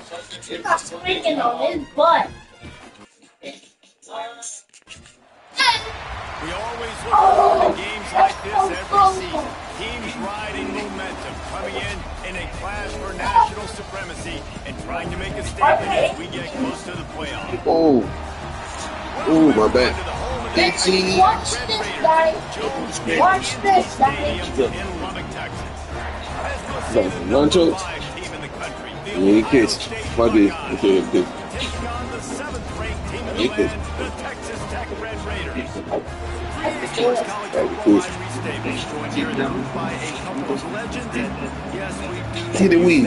Freaking on his butt. We always look forward to games like this every season. Teams riding momentum, coming in a clash for national supremacy and trying to make a statement as we get close to the playoffs. Oh, my bad. Watch this, guys. Watch this, guys. In Lubbock, Texas. Run to it. Yeah, he kissed. My bad. Okay, okay. Take on the 7th-ranked team in the He land, kissed. the Texas Tech Red Raiders. Hit the weed.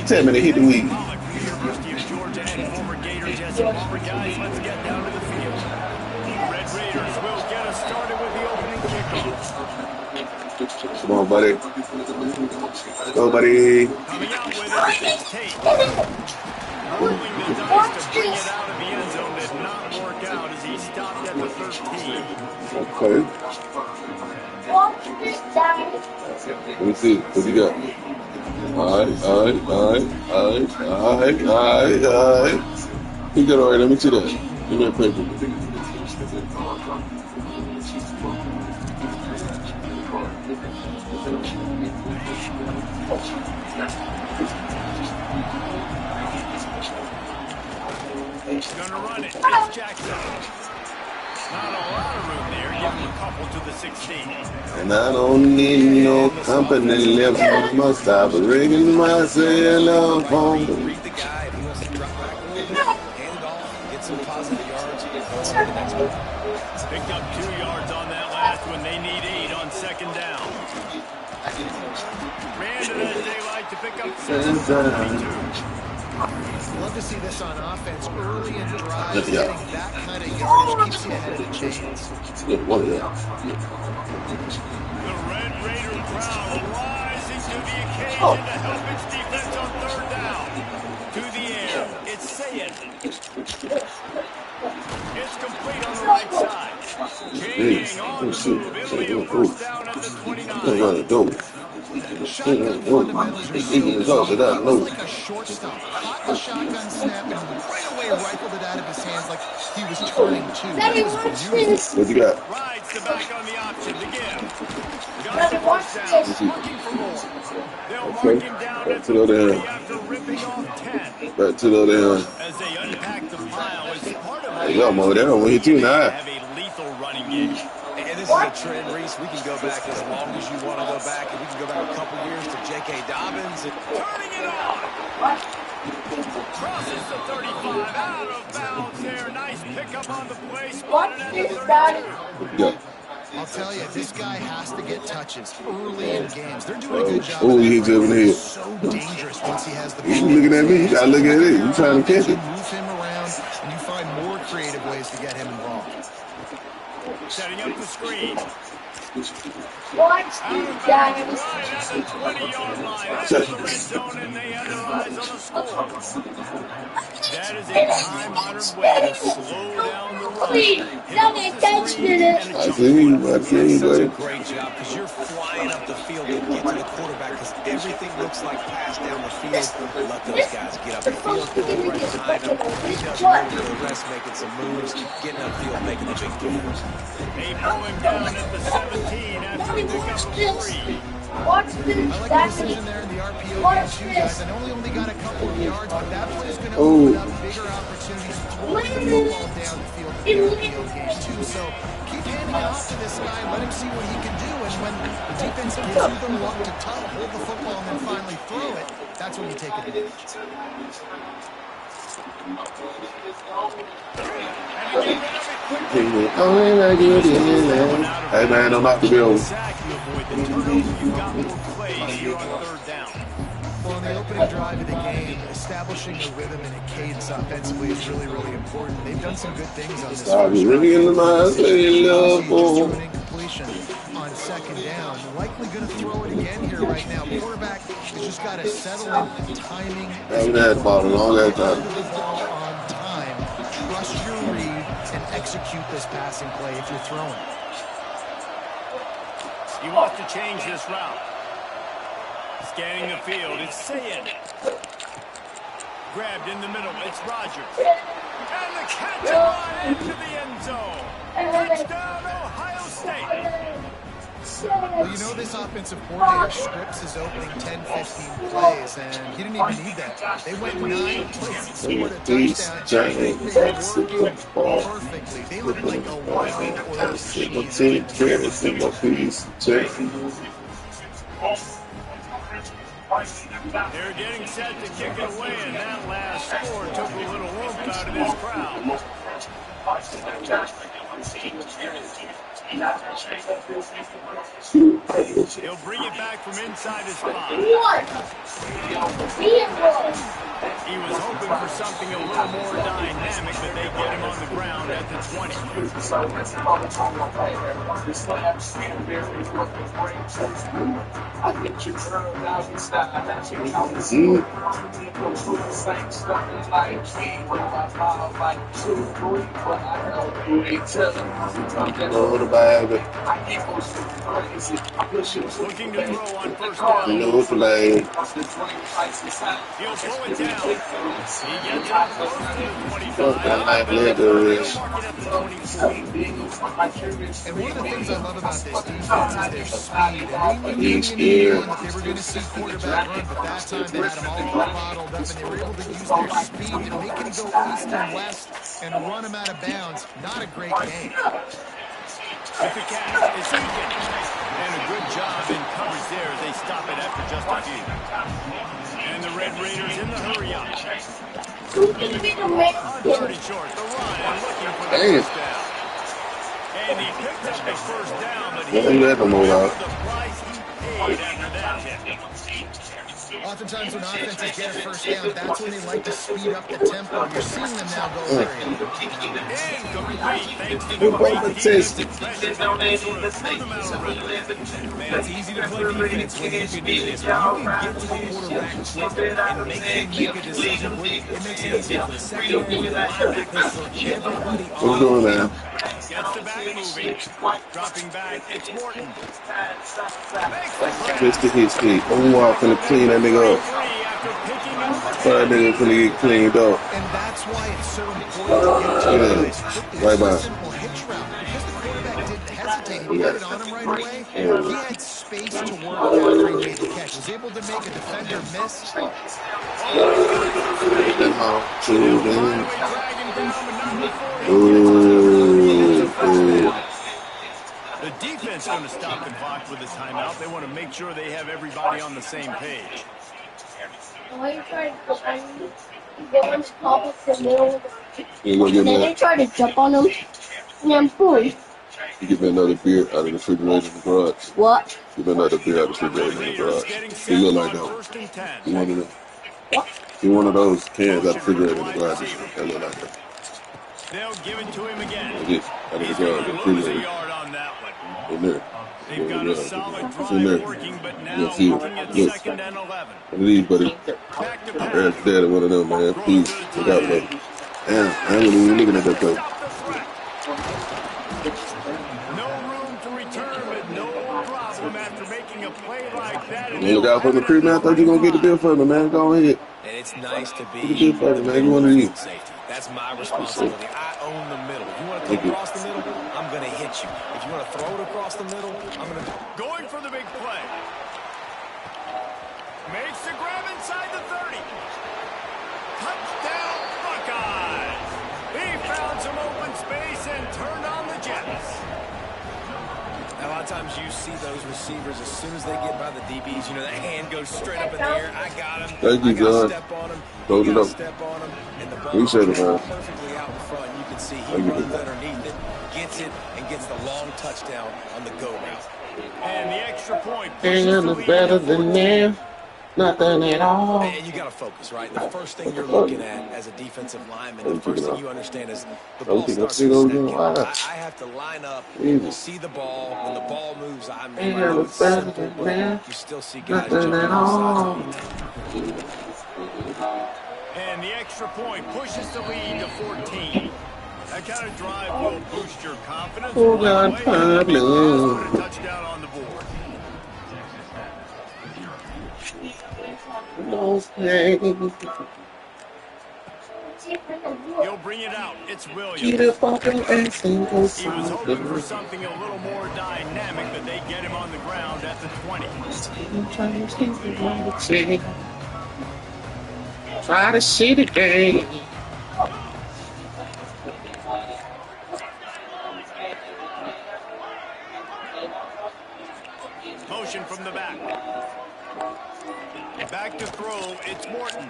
10 minutes, hit the weed. University of Georgia and former Gator Jesse Palmer. Guys, let's get down to the field. Red Raiders will get us started with the opening kickoff. Come on, buddy. Go, buddy. Coming out with it, it's Tate. Rolling the dice to bring it out of the end zone did not work out as he stopped at the 13. Okay. Watch this, guys. Let me see. What you got? All right. You got all right. Let me see that. Give me that paper. He's going to run it. It's Jackson. Not a lot of room there. Give him a couple to the 16. And I don't need no company left. I must stop ringing myself home. Read the guy. If he wants to drop back a little bit, hand it off, get some positive yards, and go on to the next one. Picked up 2 yards on that last one. They need 8 on 2nd down. Ran to that daylight to pick up 6. Love to see this on offense early in drives. Yeah. Getting that kind of yardage keeps you ahead of the chains. Yeah, one of them. The Red Raider crowd rising to the occasion to help its defense on 3rd down. To the air, it's Sayed. It's complete on the right side. Changing on the move. It'll be a 1st down at the 29. Go. Shotgun fundamentals are so Results that I know. like a shortstop. Caught the shotgun snap and right away rifled it out of his hands like he was turning two. Daddy, That was watch beautiful. this. What you got? Rides the back on the option to give. Got Daddy, the watch 1st down. this. Looking for more. They'll mark Okay. him down Back at to the the other 40 end. after ripping off 10. Back to the other end. As they unpack the pile as part of Hey, yo, Mo, they don't want to hit you now. have a lethal running game. And this is a trend, Reese. We can go back as long as you want to go back, and we can go back a couple years to J.K. Dobbins. And Turning it on. Crosses the 35, out of bounds there. Nice pickup on the play. Watch Spotted at the this, 32. Daddy. Yeah. I'll tell you, this guy has to get touches early in games. They're doing a good job. Oh, he hit you in the head. He's so dangerous once he has the ball. You looking at me? You gotta look at it. You trying to catch You it? move him around, and you find more creative ways to get him involved. Setting up the screen. Watch Out this, of bounds guys. right at the 20-yard line. That's the red zone, and they have their eyes on the score. That is a time-honored way to slow down the run. Please, Daddy, catch it. I see you, does a buddy. great job because you're flying up the field to get to the quarterback because everything looks like pass down the field. Let those guys get up the field, right behind them. He does more than the rest, making some moves, getting upfield, making the big throws. They pull him down at the 17 after Daddy, a pick watch up of this. 3. Watch I this, like the Daddy. decision there in the RPO Watch game, too, this. guys. I know he only got a couple of yards, but that play is going to Oh. open up bigger opportunities to throw the football down the field in the RPO game, too. So keep handing it off to this guy. Let him see what he can do. And when the defense gives you the look to tunnel, hold the football, and then finally throw it, that's when you take advantage. Hey, man, I'm out the building. Sack, you avoid the turnover. You got more plays here on 3rd down. Well, in the opening drive of the game, establishing a rhythm and a cadence offensively is really, really important. They've done some good things on this. I was ringing in my love Just for. an incompletion on 2nd down. Likely going to throw it again here right now. Quarterback has just got to settle in timing. Haven't had the ball in a long ass time. Deliver the ball on time. Trust your read and execute this passing play if you're throwing. He wants to change this route. Scanning the field, it's Sayin. Grabbed in the middle, it's Rodgers. And the catch on into the end zone. Touchdown, Ohio State. Well, you know this offensive coordinator scripts his opening 10, 15 plays, and he didn't even need that. They went 9 plays and scored a touchdown. They were working perfectly. They looked like a well-oiled machine. They're getting set to kick it away, and that last score took a little oomph out of this crowd. He'll bring it back from inside his spot. He was hoping for something a little more dynamic, but they get him on the ground at the 20. Looking to throw on first down. He'll pull it down. He gets up close to the 25. And one of the things I love about this defense is their speed. And they knew that they were going to see quarterback run, but that time they had them all bottled up, and they were able to use their speed to make him go east and west and run him out of bounds. Not a great game. With the catch is Egan. And a good job in coverage there as they stop it after just a few. And the Red Raiders in the hurry-up. On third and short, the run and looking for the first down. And he picked up the first down, but he paid the price he paid after that hit. Oftentimes when offenses get a first down, that's when they like to speed up the tempo. You're seeing them now go very Thanks to the great defensive Man, it's easy to play defense when you can do this. When you can get to the quarterback quick and make him make a decision, it makes it easier for the secondary linebackers, for everybody on the field. Gets the back moving. Dropping back, it's Morton. Just to his feet. I'm walking to clean that nigga up. That nigga finna get cleaned up. And that's why it's so important to get to Right by. simple hitch route. Because the quarterback didn't hesitate and put it on him right away, he had space to work after he made the catch. Was able to make a defender miss. The defense going to stop the clock with a timeout. They want to make sure they have everybody on the same page. And then they try to jump on them, and then boom. You get me another beer out of the refrigerator in the garage. What? Give me another beer out of the refrigerator in the garage. You look like that. You one of them. What? You one of those cans out of the refrigerator in the garage. That look like that. They'll give it to him again. Out of the He's garage, going the to lose a refrigerator. yard on that one. In there. They've got a solid It's in there. drive working, but now You'll see it. looking at Look. 2nd and 11. One of these, buddy. Back to pass. Eric's dad is one of them, man. Peace. Look out, buddy. Damn, I ain't even looking at that play. Stop the threat. No room to return, but no problem after making a play like that. Man, look out for the creep, man. I thought you were going to get the bill for me, man. Go ahead. And it's nice to be Get the bill for me, man. You one of these. safety. That's my responsibility. I own the middle. If you want to throw across the middle, I'm going to hit you. If you want to throw it across the middle, I'm going to... Going for the big play. Makes the grab inside the 30. Touchdown, Buckeyes. He found some open space and turned on the Jets. A lot of times you see those receivers, as soon as they get by the DBs, you know, that hand goes straight up in the air. I got him. Thank you, I got John. step on him. Close You it got up. step on him. And the ball Appreciate it, man. perfectly out in front. You can see he Thank you. runs underneath it, gets it, and gets the long touchdown on the go route. And the extra point pushes the Ain't lead better to than 14. them. Nothing at all. And you got to focus, right? The first thing you're looking at as a defensive lineman, the first thing you understand is the ball starts to snap. I have to line up, see the ball. When the ball moves, I mean, I know it's simple, but you still see guys jumping on sides. And the extra point pushes the lead to 14. That kind of drive will boost your confidence. Oh, God, Right away, and Pablo. put a touchdown on the board. He'll bring it out. It's Williams. He was hoping for something a little more dynamic, but they get him on the ground at the 20. Try to see the game. Motion from the back. Back to throw. It's Morton.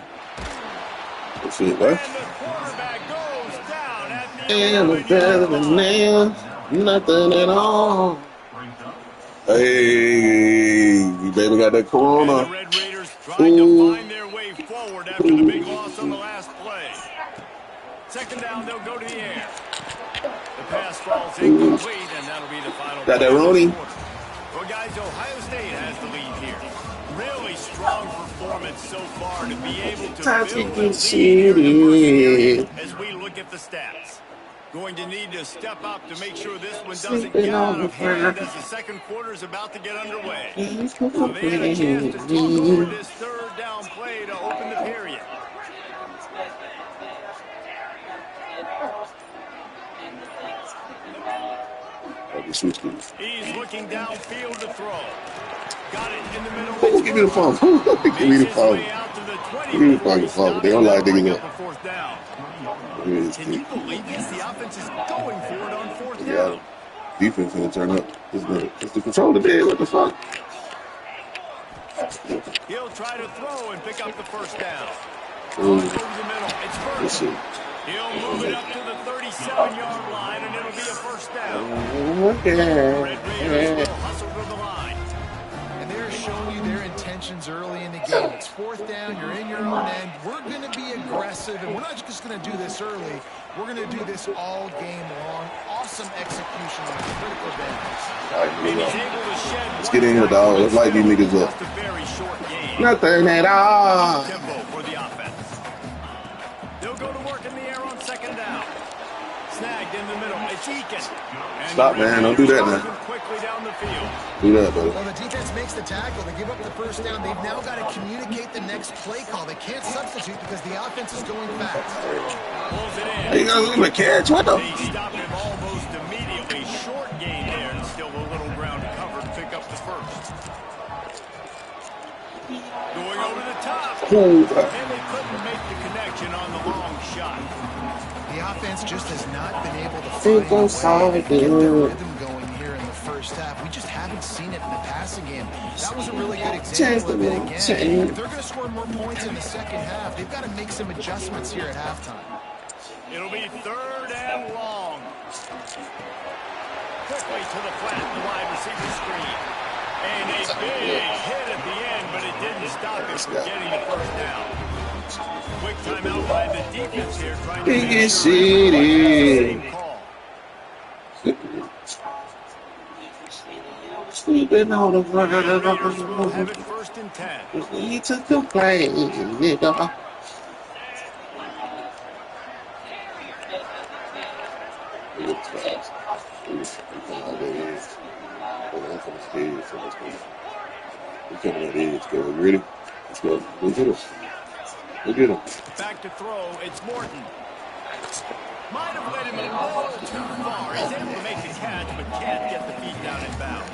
That's it, And bro. the quarterback goes down at the And it's better than nails, nothing at all. Hey, you baby got that And the corona. Red Raiders trying to find their way forward after the big loss on the last play. Second down, they'll go to the air. The pass falls incomplete, and that'll be the final. Got that play of this Roney? quarter. Well, guys, Ohio State has the lead here. Really strong performance so far to be able to build a lead here in the first period as we look at the stats. Going to need to step up to make sure this one doesn't get out of hand as the second quarter is about to get underway. So they had a chance to talk over this third down play to open the period. He's looking downfield to throw. Got it in the middle. Oh, give me the phone. Give me the phone. Give me the fucking phone. They don't like digging up. Can you believe this? The offense is going for it on fourth down. Yeah. Defense gonna turn up. It's the controller there. What the fuck? He'll try to throw and pick up the first down. Ooh. Over the middle. It's Let's first. see. He'll move it up to the 37-yard line, and it'll be a first down. Okay. Red Raiders will hustle to the line. And they're showing you their intentions early in the game. It's fourth down. You're in your own end. We're going to be aggressive, and we're not just going to do this early. We're going to do this all game long. Awesome execution on critical downs. All right, here we And go. he's able to shed Let's get in here, dog. Let's light these niggas up. just a very short game. Nothing at all. Tempo for the offense. They'll go to work in the air on second down. Snagged in the middle. It's Eakin. And Stop, man. Don't do that now. Quickly down the field. Do that, buddy. Well, the defense makes the tackle. They give up the first down. They've now got to communicate the next play call. They can't substitute because the offense is going fast. Pulls it in. Hey, you gonna leave a catch? What the? They stop him almost immediately. Short gain there, and still a little ground to cover to pick up the first. Going over the top. Ooh, And they couldn't make the connection on the long shot. The offense just has not been able to Think find a way inside, to get their dude. rhythm going here in the first half. We just haven't seen it in the passing game. That was a really good example of it again. If they're going to score more points in the second half, they've got to make some adjustments here at halftime. It'll be third and long. Quickly to the flat, the wide receiver screen. And a big hit at the end, but it didn't stop him from getting the first down. Quick timeout by the defense here, trying to Big make city. sure call. Sleeping on the Raiders will have ground. it first and 10. We took the plane, nigga. Ready? Let's go. Go get him. Go get him. Back to throw, it's Morton. Might have led him a little too far. He's able to make the catch, but can't get the feet down in bounds.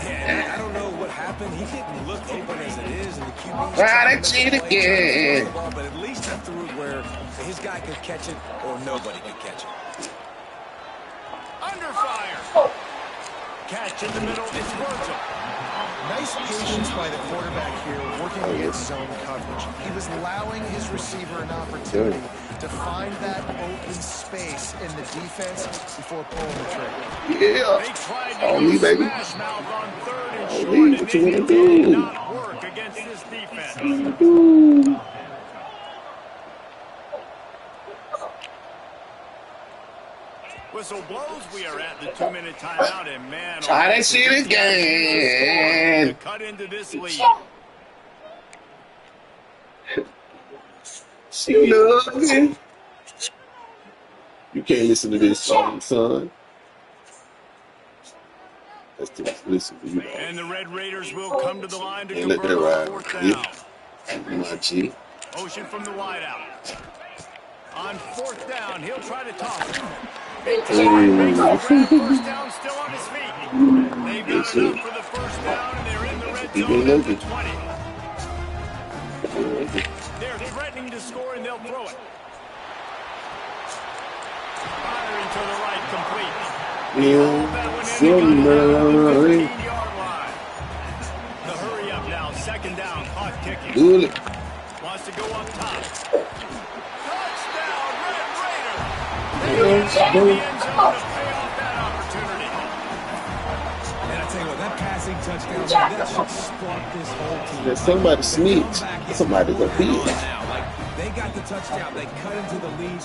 Yeah, I don't know what happened. He didn't look open as it is, and the QB Try to cheat again. But at least he threw it where his guy could catch it or nobody could catch it. Under fire. Catch in the middle, it's Virgil. Nice patience by the quarterback here, working against zone coverage. He was allowing his receiver an opportunity to find that open space in the defense before pulling the trigger. They Yeah. tried Oh, to me, use baby. smash mouth on third and Oh, short, me, and what you it wanna did do? not work against this defense. Whistle blows. We are at the 2-minute timeout, and man, Try that shit again. to cut into this lead. She loves you. You can't listen to this song, son. Let's just listen to you. And the Red Raiders will come to the line to Ain't let convert that on ride. fourth Yeah. down. My G. Motion from the wideout. On 4th down, he'll try to toss it. First down, still on his feet. They've got enough for the first down, and they're in the red zone at the 20. They're threatening to score, and they'll throw it. Firing to the right, complete. The hurry up now, 2nd down, clock ticking. Wants to go up top. Touchdown, Red Raider! They get into the end zone to pay off that opportunity. And I tell you what, that passing touchdown, that should spark this whole team. There's somebody snitch. Somebody's a thief. They got the touchdown. They cut into the lead.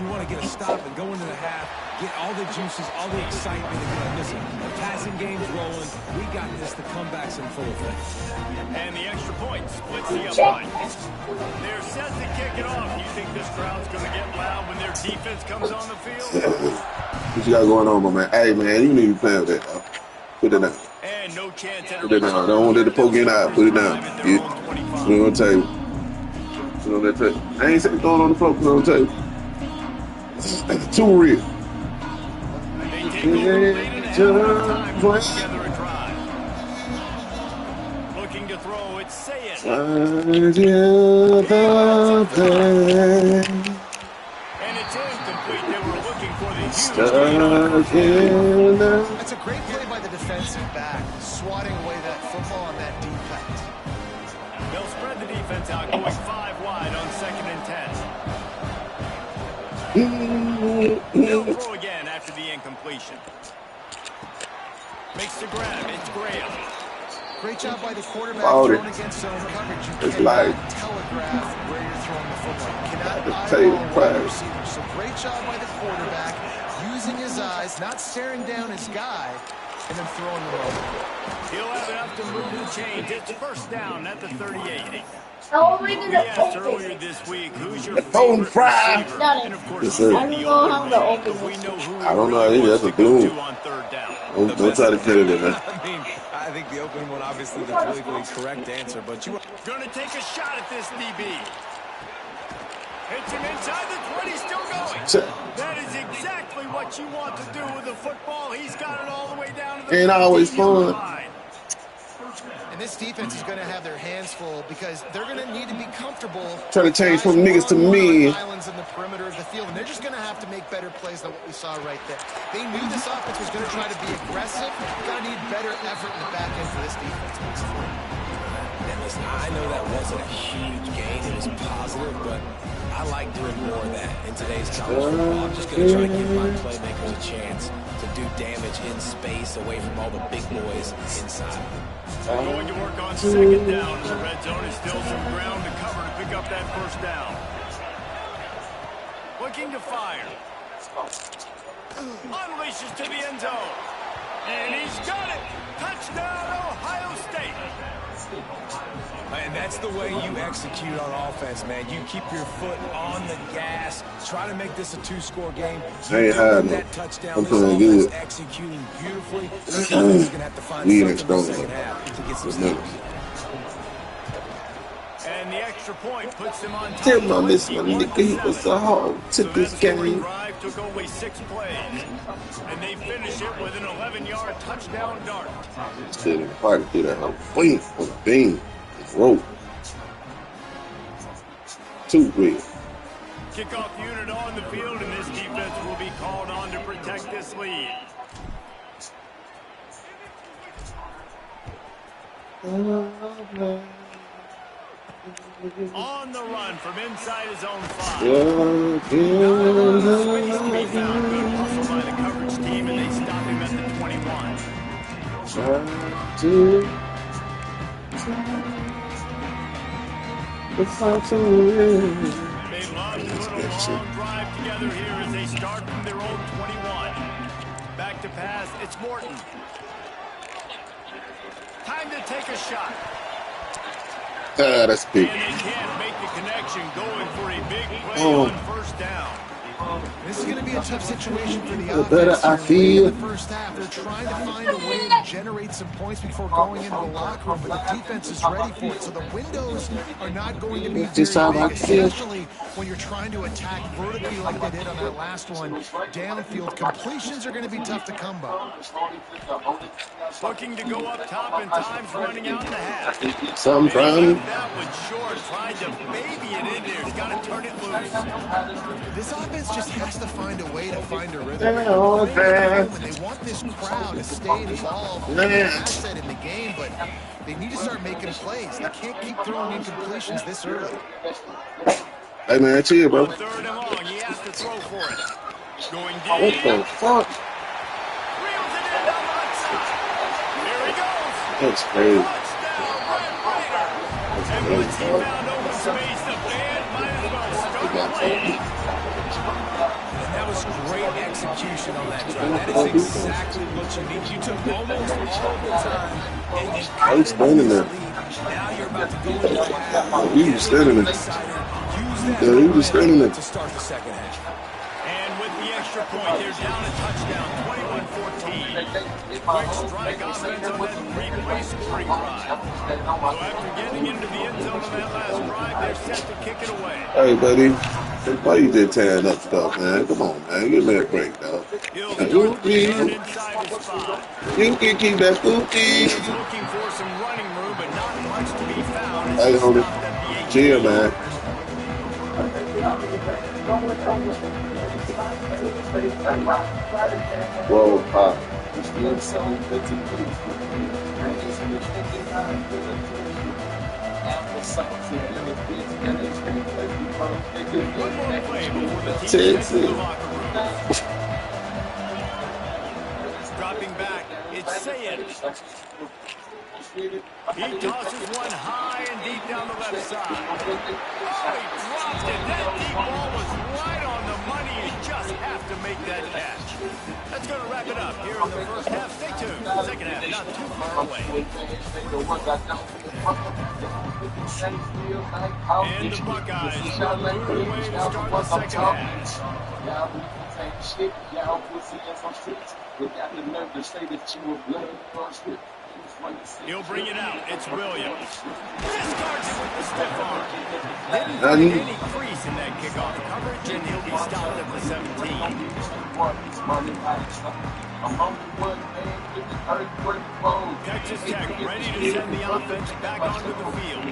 You want to get a stop and go into the half, get all the juices, all the excitement. And listen, the passing game's rolling. We got this. The comeback's in full effect. And the extra point splits the upline. They're set to kick it off. You think this crowd's going to get loud when their defense comes on the field? What you got going on, my man? Hey, man, you need to play with that. Put it down. And no chance at Put it down. Don't want it to poke in eye. Put it down. Put it on the table. Put it on that table. I ain't saying throw it on the floor. Put it on the table. That's too real. They take over late in the half time to put together a drive. Looking to throw, it's Sayed. And it's incomplete. They were looking for the huge lead. That's a great play by the defensive back, swatting away that football on that deep pass. They'll spread the defense out, going 5 wide on 2nd and 10. They'll throw again after the incompletion. Makes the grab. It's Graham. Great job by the quarterback thrown against zone coverage. You cannot telegraph where you're throwing the football. You cannot eyeball the receiver. So great job by the quarterback, using his eyes, not staring down his guy, and then throwing the ball. He'll have enough to move the chains. It's 1st down at the 38. How are we going We to asked open earlier it? this week, who's your favorite receiver? And of course, Yes, sir. I don't know how to open but we this. know who I don't know. really That's wants a to go boom. to on 3rd down. Don't try to tell it, man. I mean, I think the opening one, obviously, the politically correct answer, but you Gonna take a shot at this DB. Hits him inside the 20, still going. That is exactly what you want to do with the football. He's got it all the way down to the Ain't always 15-yard fun. line. And this defense is going to have their hands full because they're going to need to be comfortable. Trying to change from Guys niggas to one-on-one men. on islands in the perimeter of the field, and they're just going to have to make better plays than what we saw right there. They knew this offense was going to try to be aggressive. Going to need better effort in the back end for this defense. And listen, I know that wasn't a huge gain. It was positive, but I like doing more of that in today's college football. I'm just going to try to give my playmakers a chance to do damage in space away from all the big boys inside. Going to work on 2nd down. The red zone is still some ground to cover to pick up that 1st down. Looking to fire. Unleashes to the end zone. And he's got it. Touchdown, Ohio State. And that's the way you execute on offense, man. You keep your foot on the gas. Try to make this a 2-score game. Ain't hiding. That touchdown. I'm This feeling offense good. executing beautifully. The defense is going to have to find We something ain't in the strong second enough. half to get some No. stops. And the extra point puts him on top. Tell my miss my nigga, he was a hog. Took this game. Drive took only 6 plays. And they finish it with an 11-yard touchdown dart. Still in the party through that whole thing on the beam. Rope. Too real. Kickoff unit on the field, and this defense will be called on to protect this lead. On the run from inside his own 5. Space to be found. Good hustle by the coverage team, and they stop him at the 21. They love to put a long drive together here as they start from their own 21. Back to pass, it's Morton. Time to take a shot. That's big. And they can't make the connection, going for a big play on 1st down. This is going to be a tough situation for the The better offense. I Late feel. in the first half, they're trying to find a way to generate some points before going into the locker room, but the defense is ready for it. So the windows are not going to be This very how I big, feel. especially when you're trying to attack vertically like they did on that last one. Downfield completions are going to be tough to come by. Looking to go up top, and time's running out in the half. Something They from left that one short, tried to baby it in there. He's got to turn it loose. This offense just has to find a way to find a rhythm. Oh, And they want this crowd to stay involved. They're an asset in the game, but they need to start making plays. They can't keep throwing incompletions this early. Hey man, chill, bro. On 3rd and long, he has to throw for it. Going What deep. the fuck? Reels it in down the right side. Here he goes. That's crazy. Touchdown, Red Raiders. And once he found open space, the band might as well start playing. And that was great execution on that drive. That is exactly what you need. You took almost all the time and then I was standing there. now you're about to go into the half. He was standing there. Use that Yeah, he was standing there. to start the second half. And with the extra point, they're down a touchdown, 21-14. Quick strike offense on that 3-play scoring drive. So after getting into the end zone on that last drive, they're set to kick it away. Hey, buddy. Why you just tearing up stuff, man? Come on, man. Give me a break, dog. He'll start the return inside the spot. You can keep that spooky. He's looking for some running room, but not much to be found. Hey, homie. Chill, man. Whoa, pop. One more play before the team Texas. gets to the locker room. Dropping back, it's Sayed. He tosses one high and deep down the left side. Oh, he dropped it. That deep ball was right on the money. You just have to make that catch. That's going to wrap it up here in the first half. Stay tuned. Second half, not too far away. And the Buckeyes move away to start the second half. He'll bring it out. It's Williams. Discards it with the stiff arm. Didn't find any crease in that kickoff coverage, and he'll be stopped at the 17. Texas Tech ready to send the offense back onto the field.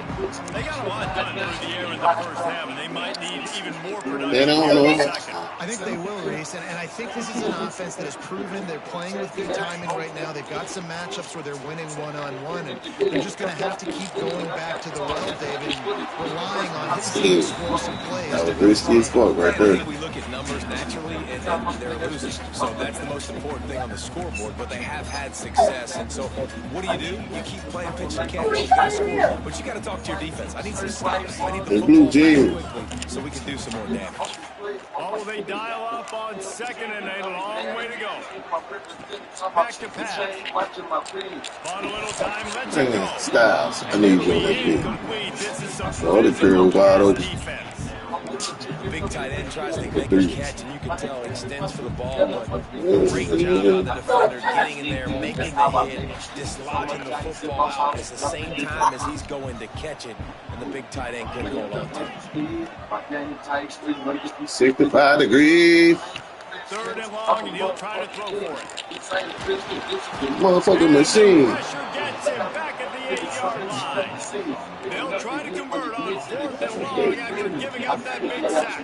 They got a lot done through the air in the first half, and they might need even more production in the second. I think they will, Reese, and I think this is an offense that has proven they're playing with good timing right now. They've got some matchups where they're winning one-on-one, and they're just going to have to keep going back to the well, David, and relying on his team to score some plays. That was risky as fuck right I there. think we look at numbers naturally, and they're losing. So that's the most important thing on the scoreboard, but they have had success. And so what do? You keep playing pitch and catch. You gotta score, but you got to talk to your defense. I need some stops. I need the football back quickly so we can do some more damage. Oh, they dial up on second, and a long way to go. Back to pass. Bought a little time, let's it go. Styles, I need you on that big. Incomplete. This is some All the girls wide open. defense. The big tight end tries to make a catch, and you can tell he extends for the ball, but great job by the defender getting in there, making the hit, dislodging the football out at the same time as he's going to catch it, and the big tight end couldn't hold on to it. 65 degrees. 3rd and long, and he'll try to throw for it. Motherfucking machine. Pressure gets him back at the 8-yard line. They'll try to convert on 4th and long after giving up that big sack.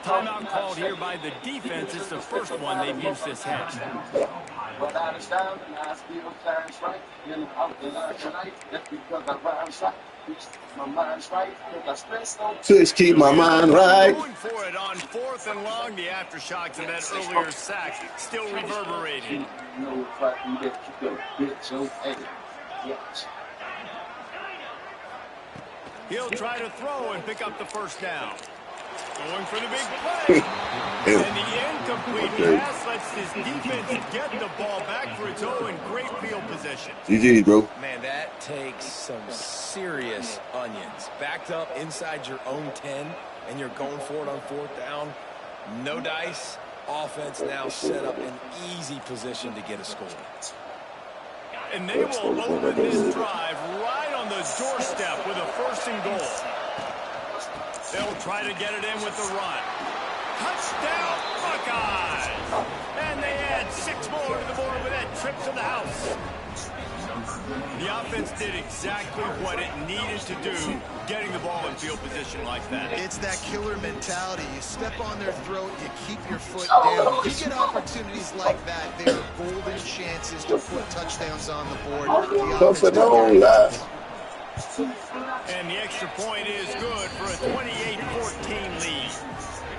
Timeout called here by the defense. It's the first one they've used this half. Just keep my mind right. Going for it on 4th and long. The aftershocks of that earlier sack still reverberating. He'll try to throw and pick up the first down. Going for the big play. And the incomplete pass lets his defense get the ball back for its own great field position. GG, bro. Man, that takes some serious onions. Backed up inside your own 10, and you're going for it on 4th down. No dice. Offense now set up an easy position to get a score. And they will open this drive right on the doorstep with a 1st and goal. They'll try to get it in with the run. Touchdown, Buckeyes! And they add 6 more to the board with that trip to the house. The offense did exactly what it needed to do, getting the ball in field position like that. It's that killer mentality. You step on their throat, you keep your foot down. You get opportunities like that, they're golden chances to put touchdowns on the board. The offense and the extra point is good for a 28-14 lead.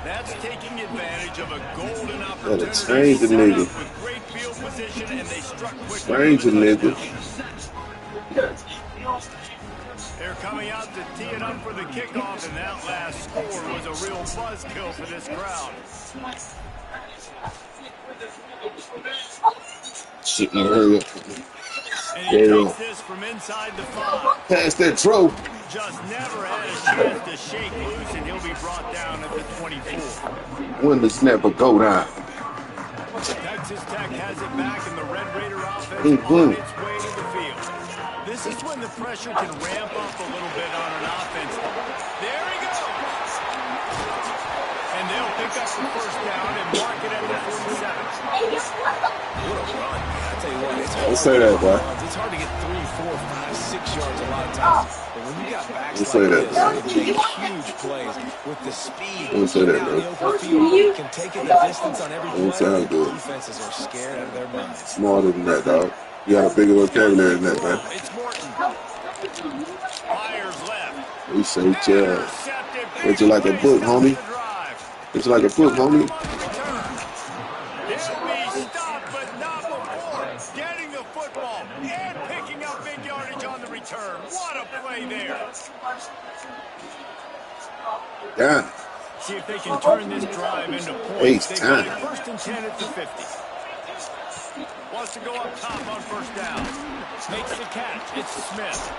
That's taking advantage of a golden opportunity. Change the nigga. With great field position, and they struck quickly. Change the nigga. They're coming out to tee it up for the kickoff, and that last score was a real buzzkill for this crowd. Shit, man, hurry up. And he takes this from inside the 5. Pass that throw. Just never had a chance to shake loose, and he'll be brought down at the 24. When the snapper go down. Texas Tech has it back, and the Red Raider offense on its way to the field. This is when the pressure can ramp up a little bit on an offense. There he goes. And they'll pick up the 1st down and mark it at the 47. What a run. I tell you what, it's hard. Don't say that, boy. It's hard to get 3, 4, 5, 6 yards a lot of times. But when you got backs Don't like say that, this, bro. they make huge plays with the speed. Don't say that, bro. The open field can take it the distance on every Don't play. sound good. Defenses are scared out of their minds. Smarter than that, dog. You got a bigger vocabulary than that, man. It's Morton. Fires left. We say, yeah. It's like a book, homie. It's like a book, homie. He'll be stopped, but not before getting the football and picking up big yardage on the return. What a play there. Yeah. See if they can turn this drive into points. They got it Time. 1st and 10 at the 50. Wants to go up top on 1st down. Makes the catch. It's Smith.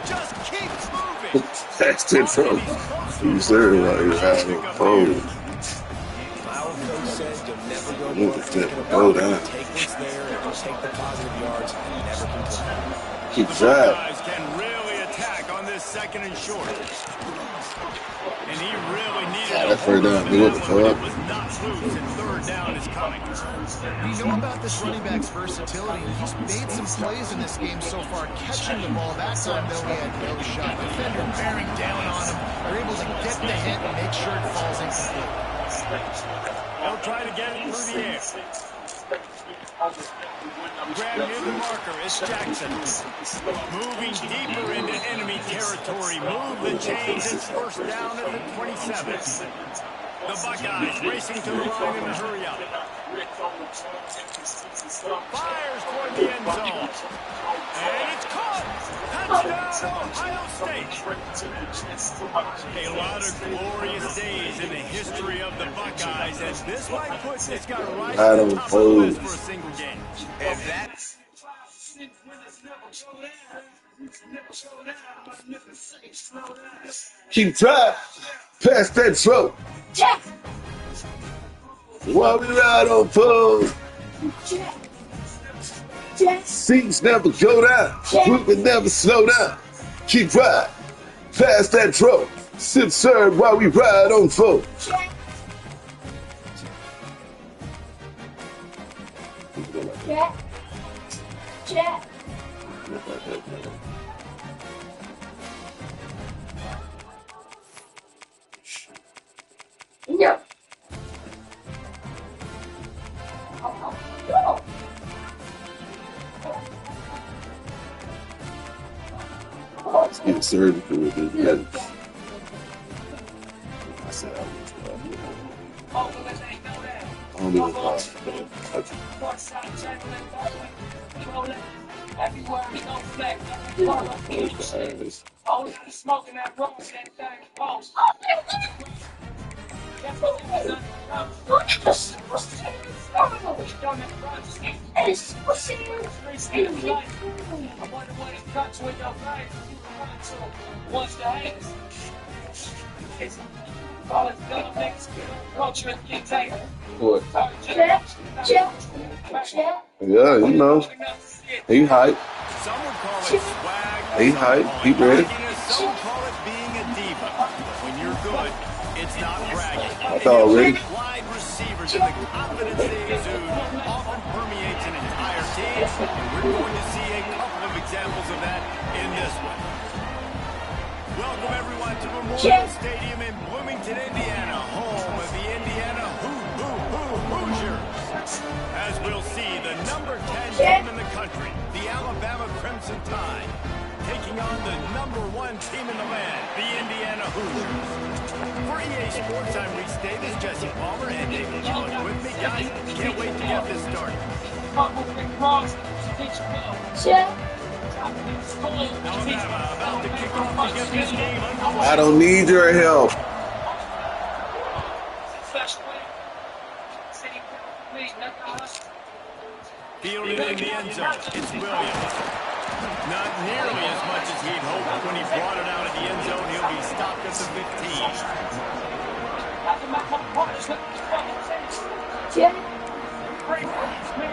Just keeps moving. That's it, bro. You said it like having phone. Our coach said you'll never go Move wrong. the tip. Go down. Take what's there and take the positive yards and never complain. Keep The driving. Buckeyes can really attack on this 2nd and short. And he really needed That 3rd down. What the fuck? It was not loose, and 3rd down is coming. We know about this running back's versatility. He's made some plays in this game so far, catching the ball. That time, though, he had no shot. Defender bearing down on him. They're able to get the hit and make sure it falls incomplete. They'll try to get it through the air. Grab near the marker. It's Jackson. Moving deeper into enemy territory. Move the chains. It's 1st down at the 27. The Buckeyes racing to the line in a hurry up. Fires toward the end zone. And it's caught. Touchdown, Ohio State. A lot of glorious days in the history of the Buckeyes, and this might put this guy right at the top of the list for a single game. And that's Keep driving. Pass that throw. Jack. While we ride on foes. Jack. Jack. Seats never go down. Movement never slow down. Keep riding. Pass that throw. Sip serve while we ride on foes. Jack. Jack. Jack. No. No. Let's get surgical with this medicine. I said I don't give a Smoking that rock, that thing false. I wonder what it cuts with your face. What's the hands? What? Check. Yeah, you know. He hype. Some would call it swag. He hype. He ready. Some would call it being a diva. But when you're good, it's not bragging. That's already. Wide receivers and the confidence they exude often permeates an entire team. And we're going to see a couple of examples of that in this one. Welcome everyone to Memorial Stadium in Bloomington, Indiana, home of the Indiana Hoosiers. As we'll see, the number 10 team in the country, the Alabama Crimson Tide, taking on the number 1 team in the land, the Indiana Hoosiers. For EA Sports, I'm Reese Davis, Jesse Palmer, and David Allen with me. Guys, can't wait to get this started. Alabama about to kick off to get this game underway. I don't need your help. Fielded in the end zone, it's Williams. Not nearly as much as he'd hoped when he brought it out of the end zone. He'll be stopped at the 15.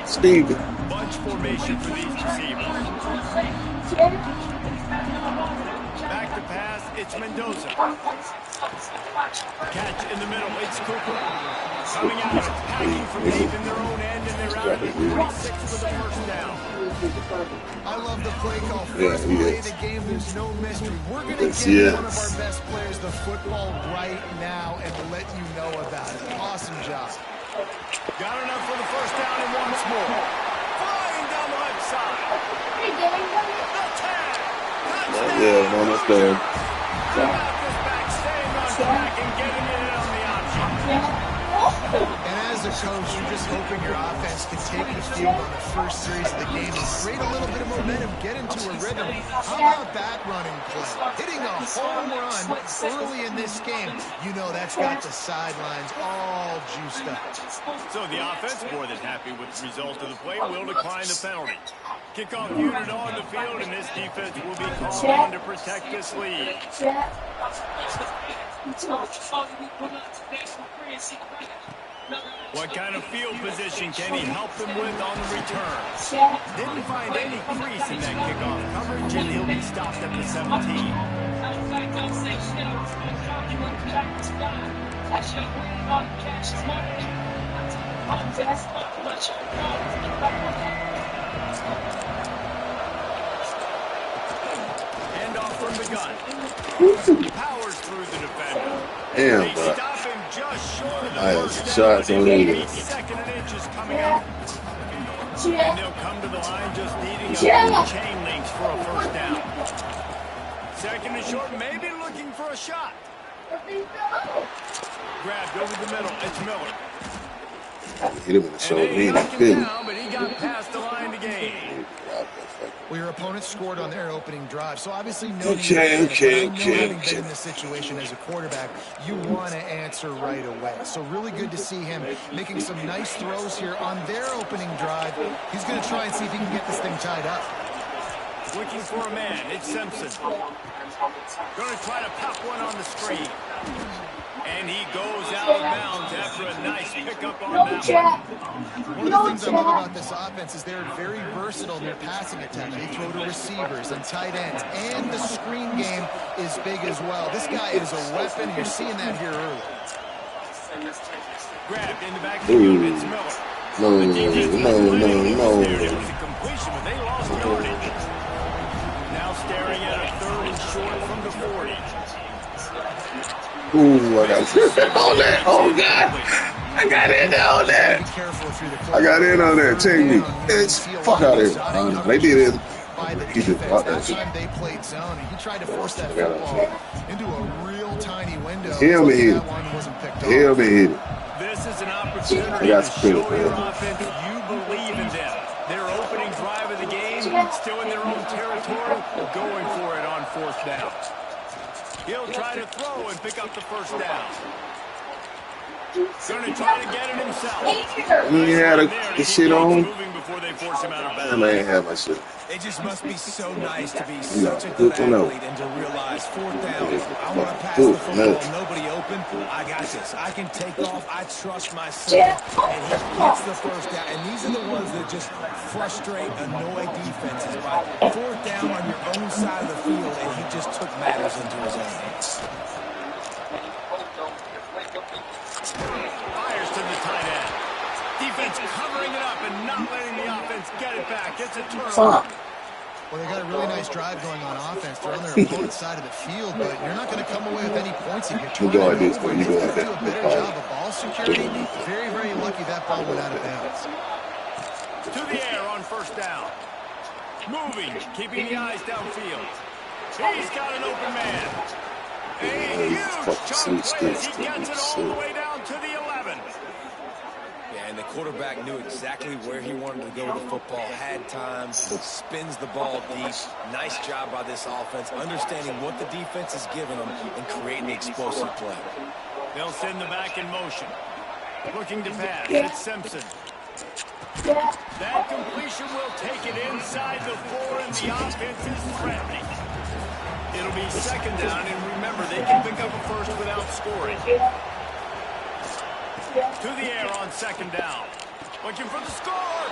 Steve. Bunch formation for these receivers. Back to pass, it's Mendoza. Catch in the middle, it's Cooper. Coming out, attacking from deep in their own end, and they're out of the 36 for the first down. I love the play call. Yeah, First he play is. of the game, there's no mystery. We're going to Yes, get he one of is. our best players the football right now and let you know about it. Awesome job. Got enough for the first down and once more. Flying down the left side. The tag. Touchdown. Yeah, no, that's there. About this back, staying on track and getting it on the option. And as a coach, you're just hoping your offense can take the field on the first series of the game and create a little bit of momentum, get into a rhythm. How about that running play? Hitting a home run early in this game, you know that's got the sidelines all juiced up. So the offense, more than happy with the result of the play, will decline the penalty. Kickoff unit on the field, and this defense will be called on to protect this lead. What kind of field position can he help them with on the return? Didn't find any crease in that kickoff coverage, and he'll be stopped at the 17. Handoff from the gun. Powers through the defender. Damn, They bro. stop him just short of the I had first some down. shots on Maybe either. second and inches coming up. And they'll come to the line just needing a few chain links for a first down. Second and short, maybe looking for a shot. Grabbed over the middle, it's Miller. Hit him in the And shoulder. they He knocked didn't him feel it. down, but he got past the line to gain. Well, your opponent scored on their opening drive, so obviously no Okay, need to panic. okay, But I know okay, having okay. been in this situation as a quarterback, you want to answer right away. So really good to see him making some nice throws here on their opening drive. He's going to try and see if he can get this thing tied up. Looking for a man, it's Simpson. Going to try to pop one on the screen. And he goes out of bounds after a nice pickup on that one. One of the things I love about this offense is they're very versatile in their passing attack. They throw to receivers and tight ends, and the screen game is big as well. This guy is a weapon. You're seeing that here early. Grabbed in the back of the unit, it's Miller. No, The defense was no, running no, loose no. there. It was a completion, but they lost yardage. Now staring at a third and short from the 40. Ooh, I got on that. Oh, God. I got in on that. Be careful through the I got in on that. Take me. It's fuck out of here. They did it. By the He did defense. what? That time they played zone, and he tried to force that football into a real tiny window. He'll be hit. That one wasn't picked off. He'll be hit. This is an opportunity I to got show spirit, your man. offense you believe in them. Their opening drive of the game, still in their own territory, going for it on fourth down. He'll try to throw and pick up the first down. Gonna try to get it himself. You ain't had the shit on. Moving before they force him out of I bounds. ain't have my shit. It just must be so nice to be such a good athlete and to realize fourth down, I want to pass the football, nobody open, I got this. I can take off, I trust myself, and he gets the first down. And these are the ones that just frustrate, annoy defenses by fourth down on your own side of the field, and he just took matters into his own hands. Fires to the tight end. Defense covering it up and not letting the offense get it back. It's a turnover. Well, they got a really nice drive going on offense. They're on their opponent's side of the field, but you're not going to come away with any points if you're trying to move. You do a better job of ball security. Very, very lucky that ball went out of bounds. To the air on first down. Moving, keeping the eyes downfield. He's got an open man. A huge chunk plays. He gets it all the way down to the 11. Yeah, and the quarterback knew exactly where he wanted to go with the football, had time, spins the ball deep. Nice job by this offense, understanding what the defense is giving them and creating the explosive play. They'll send the back in motion. Looking to pass. It's Simpson. That completion will take it inside the 4, and the offense is threatening. It'll be second down, and remember, they can pick up a first without scoring. To the air on second down. Looking for the score.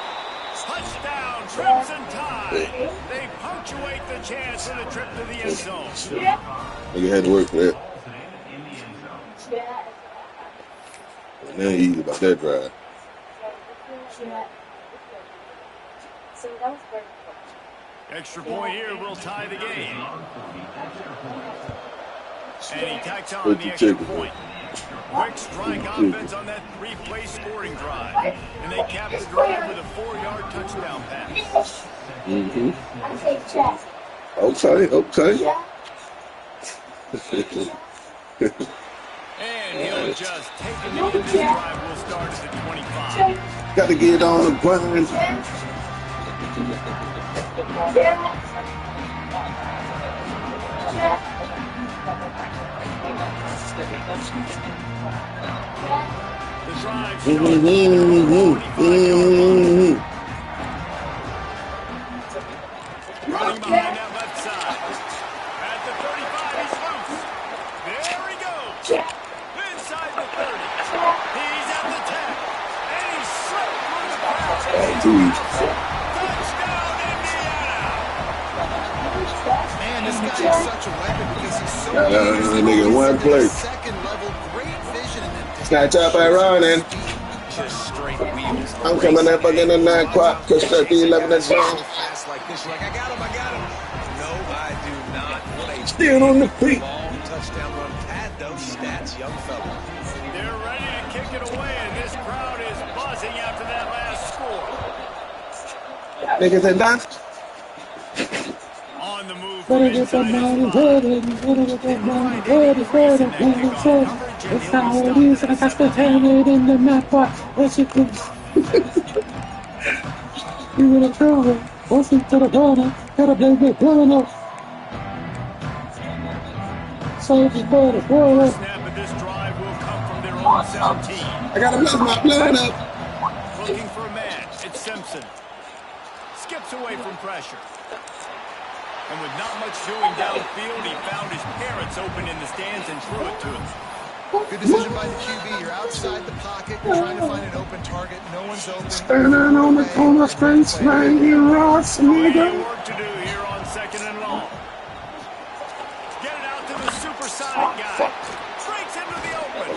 Touchdown, Crimson Tide. They punctuate the chance for the trip to the end zone. You had to work for that. Now you easy about that drive. Extra point here will tie the game. And he tacks on the extra point. Quick strike offense on that 3-play scoring drive. And they cap the drive with a 4-yard touchdown pass. Mm-hmm. Okay. And he'll just take it into this drive. Will start at the 25. Got to get on the grind. The drive starts. Running behind that left side. At the 35, he's loose. There he goes. Inside the 30. He's at the 10. And he's slipped through the crowd. Touchdown, Indiana. Man, this guy is such a weapon because he's so nigga, one play. second level, great vision. Snatch up and running. Just straight wheels. I'm coming up again at 9 o'clock. Push 13, 11 and 12. Fast like this, like I got him. No, I do not. What a Still on the feet. ball touchdown run. Add those stats, young fella. They're ready to kick it away, and this crowd is buzzing after that last score. Niggas are done. On the move from inside his It's how it is, and I got to tell it in the map. What's it called? You would have thrown it. What's it to the corner? Gotta play it, blowing up. So just put it, blow up. snap of this drive will come from their own 17. I gotta block my blind up. Looking for a man. It's Simpson. Skips away from pressure. And with not much doing downfield, he found his parents open in the stands and threw it to him. Good decision by the QB. You're outside the pocket. You're trying to find an open target. No one's open. Standing on the corner, straight swing, you rocks, Plenty nigga. of work to do here on second and long. Get it out to the supersonic guy. Breaks into the open.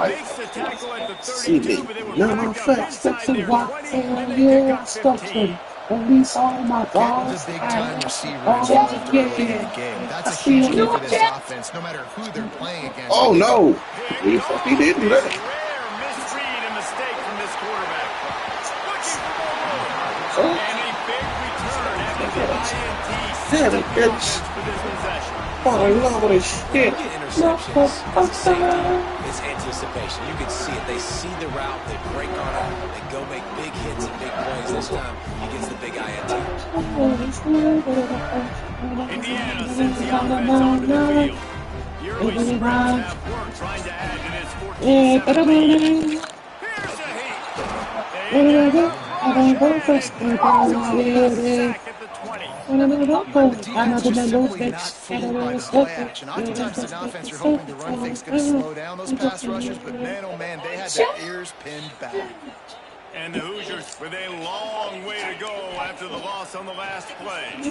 Makes the tackle at the 32, but they were No back up facts, inside that's a their rock, 20, and they pick yeah, up stuff 15. At least all my Kenton's balls. a big-time receiver Oh, involved early in the yeah. game. That's a huge key for this offense, no matter who they're playing against. Oh no. He didn't do that. Rare misread and mistake from this quarterback. Looking for more room. And a big return after the INT. Damn it, bitch. Offense for this possession. For the love of the shit. Get interceptions. It's safety. It's anticipation. You can see it. They see the route. They break on it. They go make big hits and big plays. This time, he gets the big INT. Indiana sends the offense onto the field. The early sprints have worked trying to add to this 14-7 lead. Here's the heat. They get a rush. Sack at the 20. The defense just simply not fooled by the play action. Oftentimes as an offense, you're hoping the run fake's going to slow down those pass rushers, but man, oh man, they had their ears pinned back. And the Hoosiers with a long way to go after the loss on the last play. Into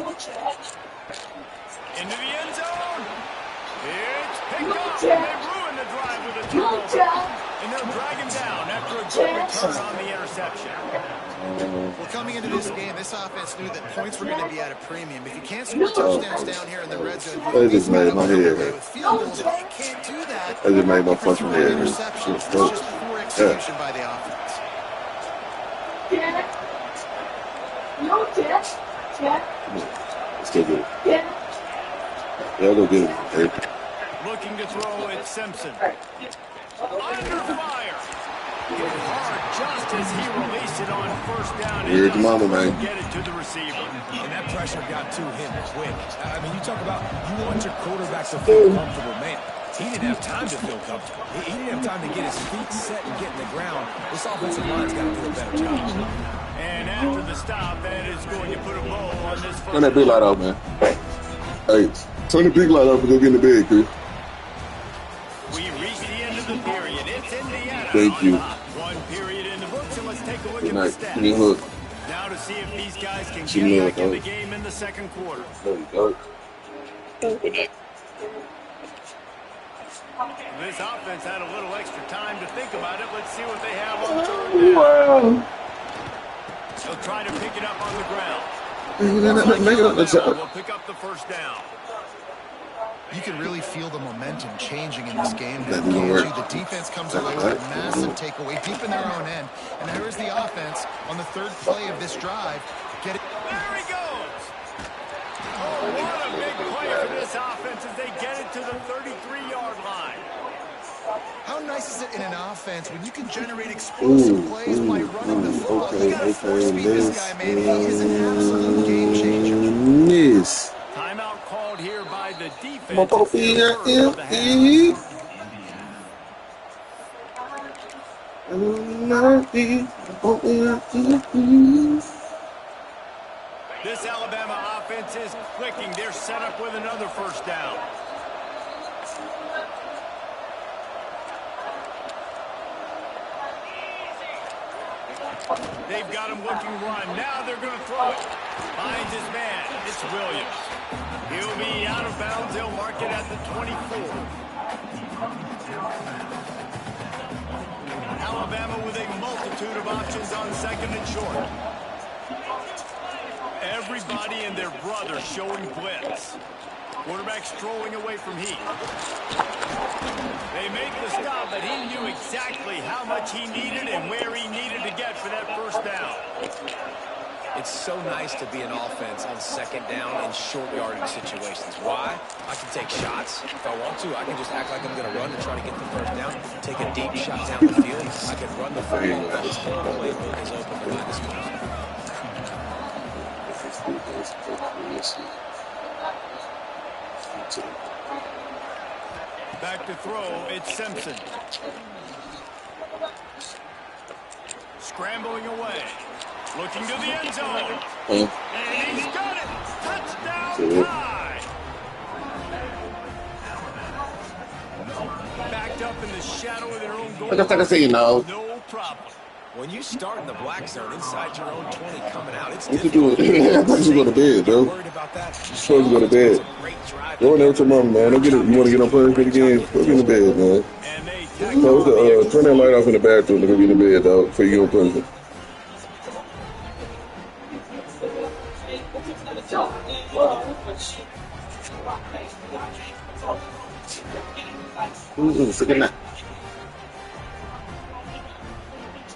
the end zone. It's picked up, and they ruin the drive with a turnover. And they'll drag him down after a good return on the interception. Well, coming into this game, this offense knew that points were going to be at a premium. If you can't score touchdowns down here in the red zone, That just made my head hurt. with field goals, if you can't do that, That just made my fucking head hurt. interceptions. It's just poor execution by the offense. Let's go get it. Yeah, go get it. Hey. Looking to throw it, Simpson. Under fire. Hit hard just as he released it on first down. Here's the mama, man. Get it to the receiver. And that pressure got to him quick. I mean, you talk about you want your quarterback to feel comfortable, man. He didn't have time to feel comfortable. He didn't have time to get his feet set and get in the ground. This offensive line's got to do a better job. And after the stop, that is going to put a bow on this first. Turn that big light off, man. Hey, turn the big light off and go get in the bed, Chris. We reach the end of the period. It's Indiana. Thank you. One period in the books, and let's take a look Good at night. the Give me a stats. hook. Now to see if these guys can She get knew back it, in the though. game in the second quarter. There you go. This offense had a little extra time to think about it. Let's see what they have on third down. Wow. They'll try to pick it up on the ground. Make it up. Let's Alabama go. will pick up the first down. You can really feel the momentum changing in this game. That didn't work. The defense comes away with a massive takeaway deep in their own end. And here is the offense on the third play of this drive. Get it. There he goes. Oh, what a big play for this offense as they get it to the 33-yard line. How nice is it in an offense when you can generate explosive plays by running the football? You got to force feed this guy, man. He is an absolute game changer. Yes. Timeout called here by the defense. My puppy here, This Alabama offense is clicking. They're set up with another first down. They've got him looking run. Now they're going to throw it. Finds his man. It's Williams. He'll be out of bounds. They'll mark it at the 24. Alabama with a multitude of options on second and short. Everybody and their brother showing blitz. Quarterback strolling away from Heath. They make the stop, but he knew exactly how much he needed and where he needed to get for that first down. It's so nice to be an offense on second down in short yardage situations. Why? I can take shots. If I want to, I can just act like I'm going to run and try to get the first down. Take a deep shot down the field. I can run the football. This whole playbook is open behind this coach. Back to throw, it's Simpson. Scrambling away. Looking to the end zone. And he's got it. Touchdown tie. Backed up in the shadow of their own goal. Like I say, no. No problem. When you start in the black zone inside your own 20 coming out, it's What you doing? I thought you was going to bed, bro. worried about that. You supposed to go to bed. Go in there with your mama, man. Don't get it. You want to get on first for the game? Go get in the bed, man. And they Close the, turn that light off in the bathroom and go get in the bed, dog, before you go in person. Sick of that.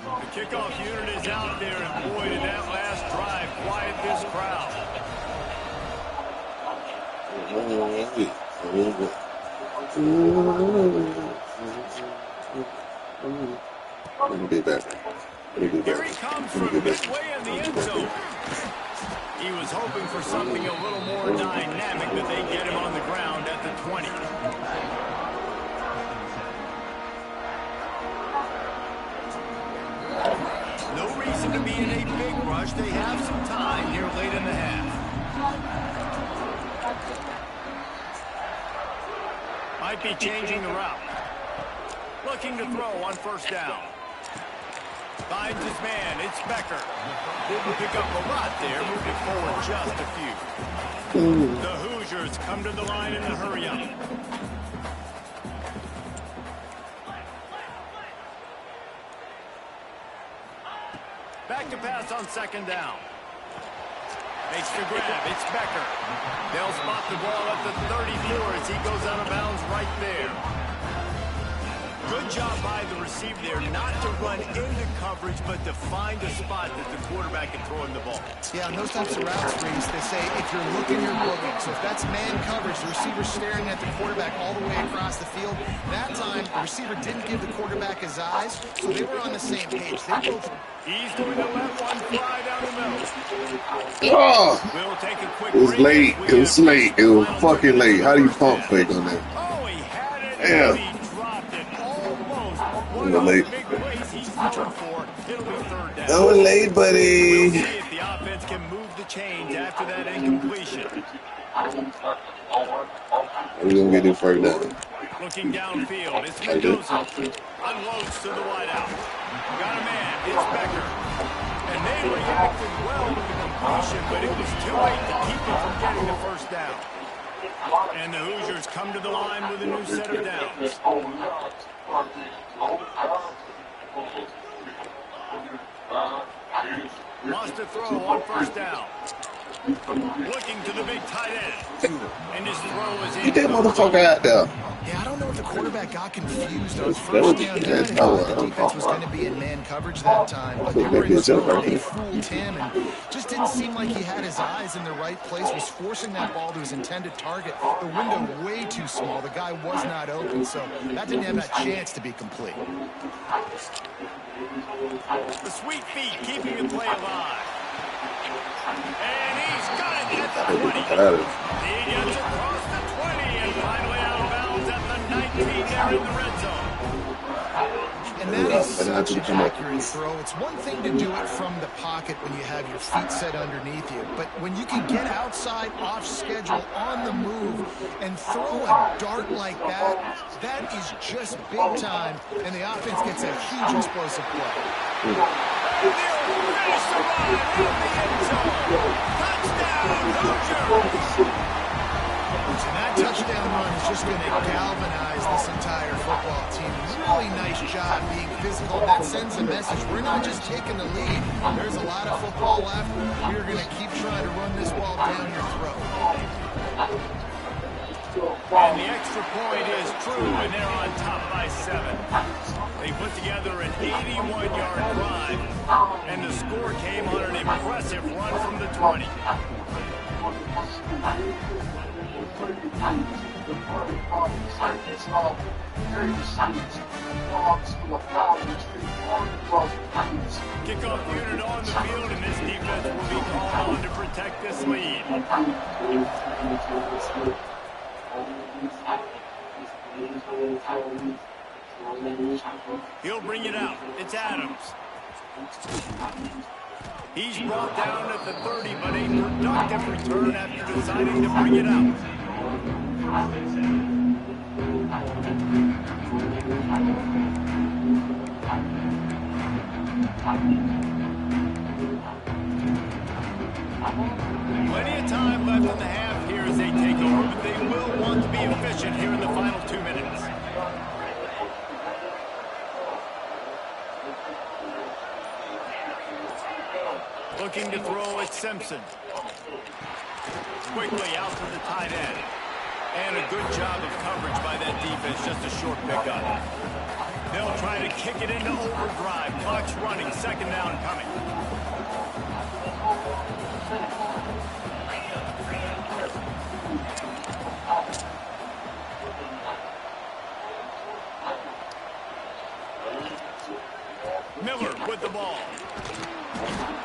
The kickoff unit is out there, and boy, did that last drive quiet this crowd. Let me get back. Let me get Here back. he comes Let me from get back. midway in the end zone. He was hoping for something a little more dynamic, but they get him on the ground at the 20. No reason to be in a big rush. They have some time here late in the half. Might be changing the route. Looking to throw on first down. Finds his man. It's Becker. Didn't pick up a lot there. Moved it forward just a few. The Hoosiers come to the line in the hurry-up. Back to pass on second down. Makes the grab. It's Becker. They'll spot the ball at the 34 as he goes out of bounds right there. Good job by the receiver there, not to run into coverage, but to find a spot that the quarterback can throw him the ball. Yeah, on those types of routes, Reese, they say if you're looking, you're booking. So if that's man coverage, the receiver's staring at the quarterback all the way across the field. That time, the receiver didn't give the quarterback his eyes, so they were on the same page. They both... He's going to let one fly down the middle. Oh, We'll take a quick it was break. late. It was late. It was fucking late. How do you pump fake on that? Oh, he had it. Damn. He dropped it almost. One It was of the late. big plays he's looking for. It'll be third down. That was late, We'll buddy. see if the offense can move the chains after that incompletion. We're going to get it first down. Looking downfield, it's Mendoza. Unloads to the wideout. Got a man, it's Becker. And they reacted well to the completion, but it was too late to keep them from getting the first down. And the Hoosiers come to the line with a new set of downs. Wants to throw on first down. Looking to the big tight end. And his throw is in. Get that motherfucker out there. Yeah, I don't know if the quarterback got confused on That first was- down. He that's thought how- the defense was going to be in man coverage that time, but they were in zone. They fooled him and just didn't seem like he had his eyes in the right place, was forcing that ball to his intended target. The window way too small. The guy was not open, so that didn't have that chance to be complete. The sweet feet keeping the play alive. And he's got it at the 20. He gets across the 20 and finally out of bounds at the 19 there in the red zone. And that is such an accurate throw. It's one thing to do it from the pocket when you have your feet set underneath you, but when you can get outside, off schedule, on the move, and throw a dart like that, that is just big time, and the offense gets a huge explosive play. And they'll finish the run in the end zone. Touchdown, Hoosiers! And that touchdown run is just going to galvanize this entire football team. Really nice job being physical. That sends a message. We're not just taking the lead. There's a lot of football left. We're going to keep trying to run this ball down your throat. And the extra point is true, and they're on top by 7. They put together an 81-yard drive, and the score came on an impressive run from the 20. Kickoff unit on the field, and this defense will be called on to protect this lead. He'll bring it out. It's Adams. He's brought down at the 30, but a productive return after deciding to bring it out. Plenty of time left in the half here as they take over, but they will want to be efficient here in the final 2 minutes. Looking to throw at Simpson. Quickly out to the tight end. And a good job of coverage by that defense, just a short pickup. They'll try to kick it into overdrive. Clock's running, second down coming. Miller with the ball.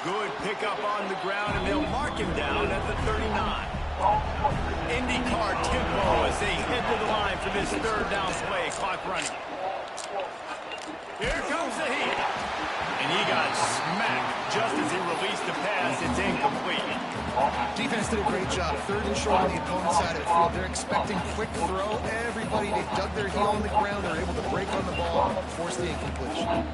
Good pickup on the ground, and they'll mark him down after this third down play. Clock running. Here comes the heat. And he got smacked just as he released the pass. It's incomplete. Defense did a great job. Third and short on the opponent's side of the field. They're expecting quick throw. Everybody, they dug their heel on the ground. They're able to break on the ball, force the incompletion.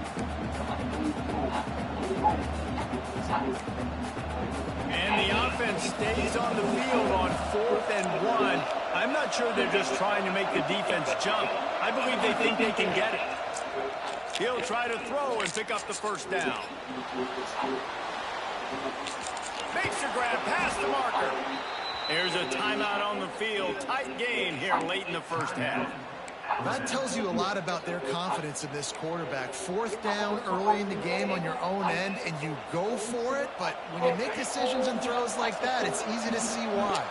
And the offense stays on the field on 4th and 1. I'm not sure they're just trying to make the defense jump. I believe they think they can get it. He'll try to throw and pick up the first down. Makes the grab past the marker. There's a timeout on the field. Tight game here late in the first half. That tells you a lot about their confidence in this quarterback. 4th down early in the game on your own end, and you go for it, but when you make decisions and throws like that, it's easy to see why.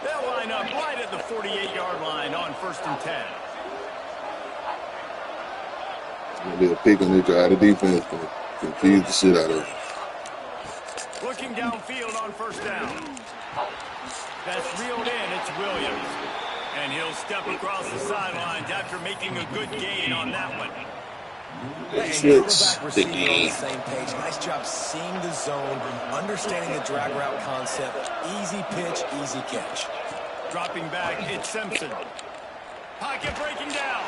They'll line up right at the 48-yard line on 1st and 10. It's going to be a pick on their drive. The defense going to confuse the shit out of them. Looking downfield on 1st down. That's reeled in. It's Williams. And he'll step across the sidelines after making a good gain on that one. And quarterback receiver on the same page. Nice job seeing the zone, understanding the drag route concept. Easy pitch, easy catch. Dropping back, it's Simpson. Pocket breaking down.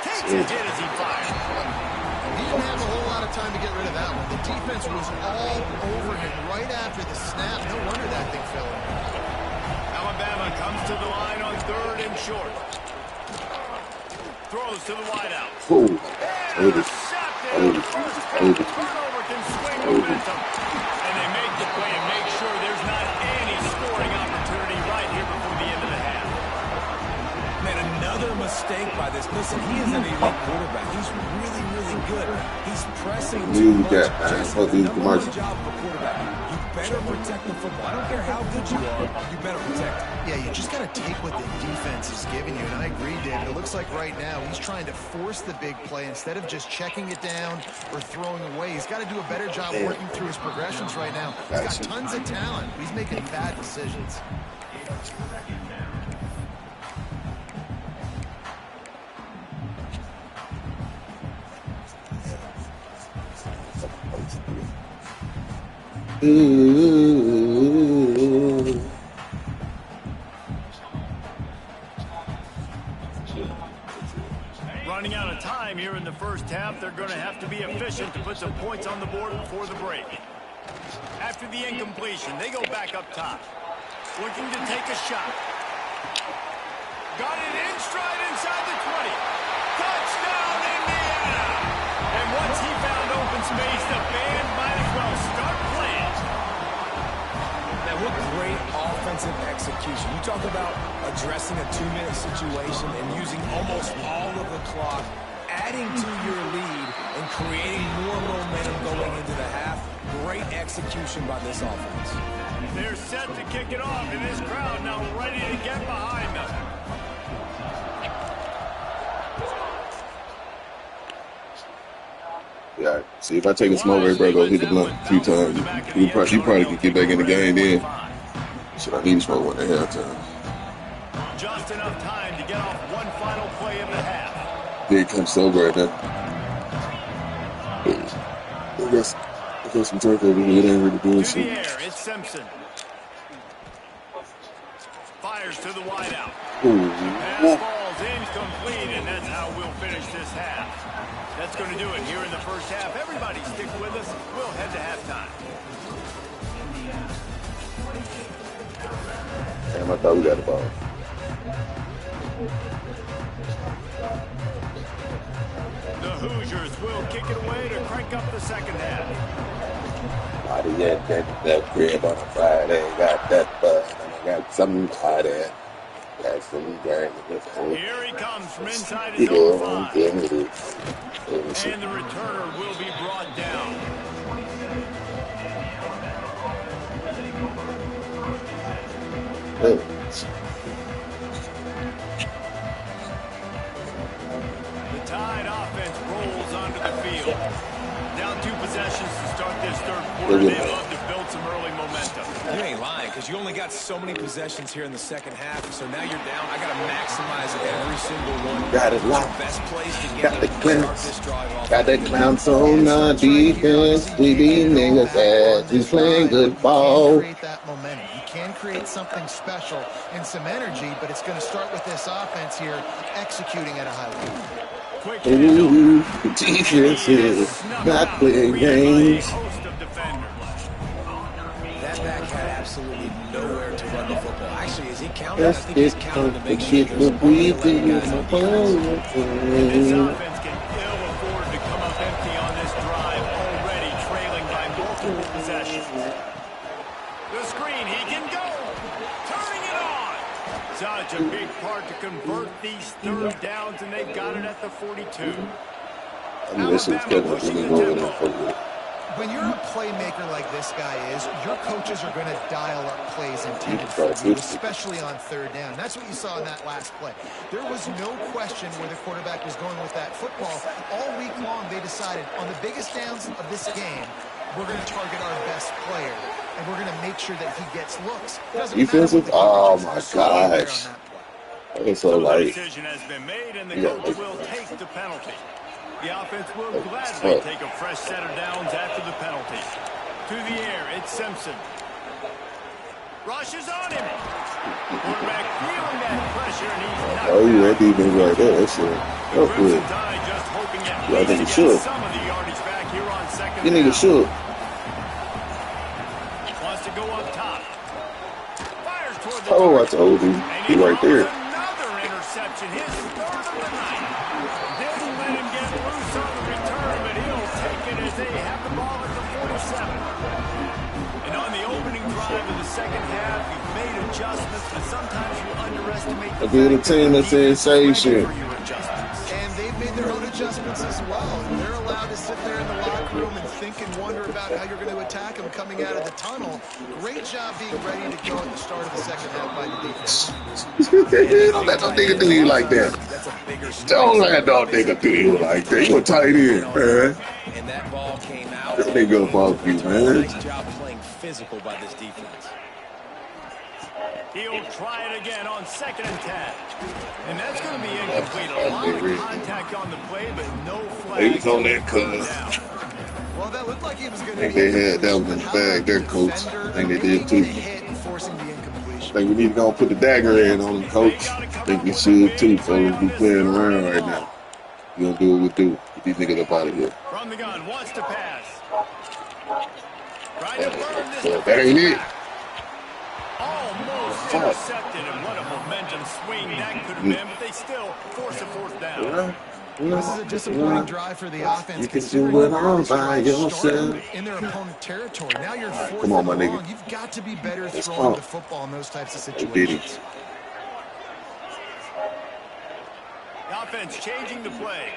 Takes a hit as he fired. He didn't have a whole lot of time to get rid of that one. The defense was all over him right after the snap. No wonder that thing fell in. Alabama comes to the line on 3rd and short. Throws to the wideout. Ooh. Turnover can swing momentum. And they make the play and make sure there's not any scoring opportunity right here before the end of the half. Man, another mistake by this. Listen, he is an elite quarterback. He's really, really good. He's pressing too much. Just the number one job of a quarterback. You better protect the football. I don't care how good you are. You better protect it. Yeah, you just got to take what the defense is giving you. And I agree, David. It looks like right now he's trying to force the big play instead of just checking it down or throwing away. He's got to do a better job working through his progressions right now. He's got tons of talent. He's making bad decisions. Running out of time here in the first half, they're going to have to be efficient to put some points on the board before the break. After the incompletion, they go back up top. Looking to take a shot. Got it in stride inside the 20. Touchdown, Indiana! And once he found open space, the band might as well start playing. Now, what great offensive execution. You talk about addressing a 2-minute situation and using almost all of the clock, adding to your lead and creating more momentum going into the half. Great execution by this offense. They're set to kick it off, and this crowd now ready to get behind them. Yeah, see, if I take a smoke break, bro, go hit the blunt a few times. You probably can get back in the game then. Shit, I need to smoke one at halftime. Just enough time to get off one final play of the half. Big comes sober right now. I got some turf over here. It ain't really doing To the shit. air, it's Simpson. Fires to the wideout. Ooh. Pass falls incomplete, and that's how we'll finish this half. That's going to do it here in the first half. Everybody stick with us. We'll head to halftime. Damn, I thought we got the ball. The Hoosiers will kick it away to crank up the second half. Body yet that crib on a Friday. Got that bud. And I got some Friday. Got some gang. Here he comes from inside his own 5. And the returner will be brought down. The Tide offense rolls onto the field. Down 2 possessions to start this third quarter. They'd love to build some early momentum. You ain't lying. because you only got so many possessions here in the second half. So now you're down. I got to maximize every single one. Got it locked. Best plays to Got get the to start clamps. this drive off. Got the clamps on our defense. We be niggas ass. We playing good ball. Create that momentum. You can create something special and some energy, but it's going to start with this offense here executing at a high level. Ooh, defense is not playing games. That back had absolutely nowhere to run the football. Actually, as he counted, I Let's think he's get counting to make sure get there's the breathing plenty in of the guys on ball. This offense can ill afford to come up empty on this drive, already trailing by multiple possessions. The screen, he can go. Turning it on. Such a big part to convert these third downs, and they've got it at the 42. I mean, this is Kevin. Let me go over there for you. When you're a playmaker like this guy is, your coaches are going to dial up plays intended for you, especially on third down. That's what you saw in that last play. There was no question where the quarterback was going with that football. All week long, they decided on the biggest downs of this game, we're going to target our best player, and we're going to make sure that he gets looks. Defensive? Oh, my gosh. It's so The light. decision has been made, and the Yeah. coach will take the penalty. The offense will gladly take a fresh set of downs after the penalty. To the air, it's Simpson. Rushes on him. Quarterback feeling that pressure, and he's not. Oh, yeah, that defense right there. That's it. That's good. Crimson Tide just hoping at Yeah, I think least he to should. get some of the yardage back here on second You niggas down. should. Wants to go up top. Fires toward the Oh, I target. told you. And He right there. Another interception. His third of the night. Didn't let him get loose on the return, but he'll take it as they have the ball at the 47. And on the opening drive of the second half, you've made adjustments, but sometimes you underestimate the I did a fact that team the of defense is ready sensation. for your adjustments. And they've made their own adjustments as well. They're allowed to sit there in the locker room and think and wonder about how you're going to attack them coming out of the tunnel. Great job being ready to go at the start of the second half by the defense. Don't let no nigga do you like that. Don't let no nigga do you like that. You a tight end, man. And that ball came out. That nigga fuck you, man. Nice job playing physical by this defense. He'll try it again on 2nd and 10. And that's going to be incomplete. A lot of contact on the play, but no flag. He's on that cuz. Well, that looked like he was going I think they had that one in the bag there, coach. I think they did too. Forcing the incompletion. I think we need to go put the dagger in on him, coach. I think we should too, fellas. We playing around right now. We gonna do what we do. Get these niggas up out of here. From the gun, wants to pass. Trying to burn this That ain't it. almost intercepted, and what a momentum swing that could have been, but they still force a fourth down. This is a disappointing drive for the offense. You can do it all by yourself. In their opponent territory. Now you're fourth Come on, my and nigga. long. You've got to be better Let's throwing go. the football in those types of They did situations. it. The offense changing the play.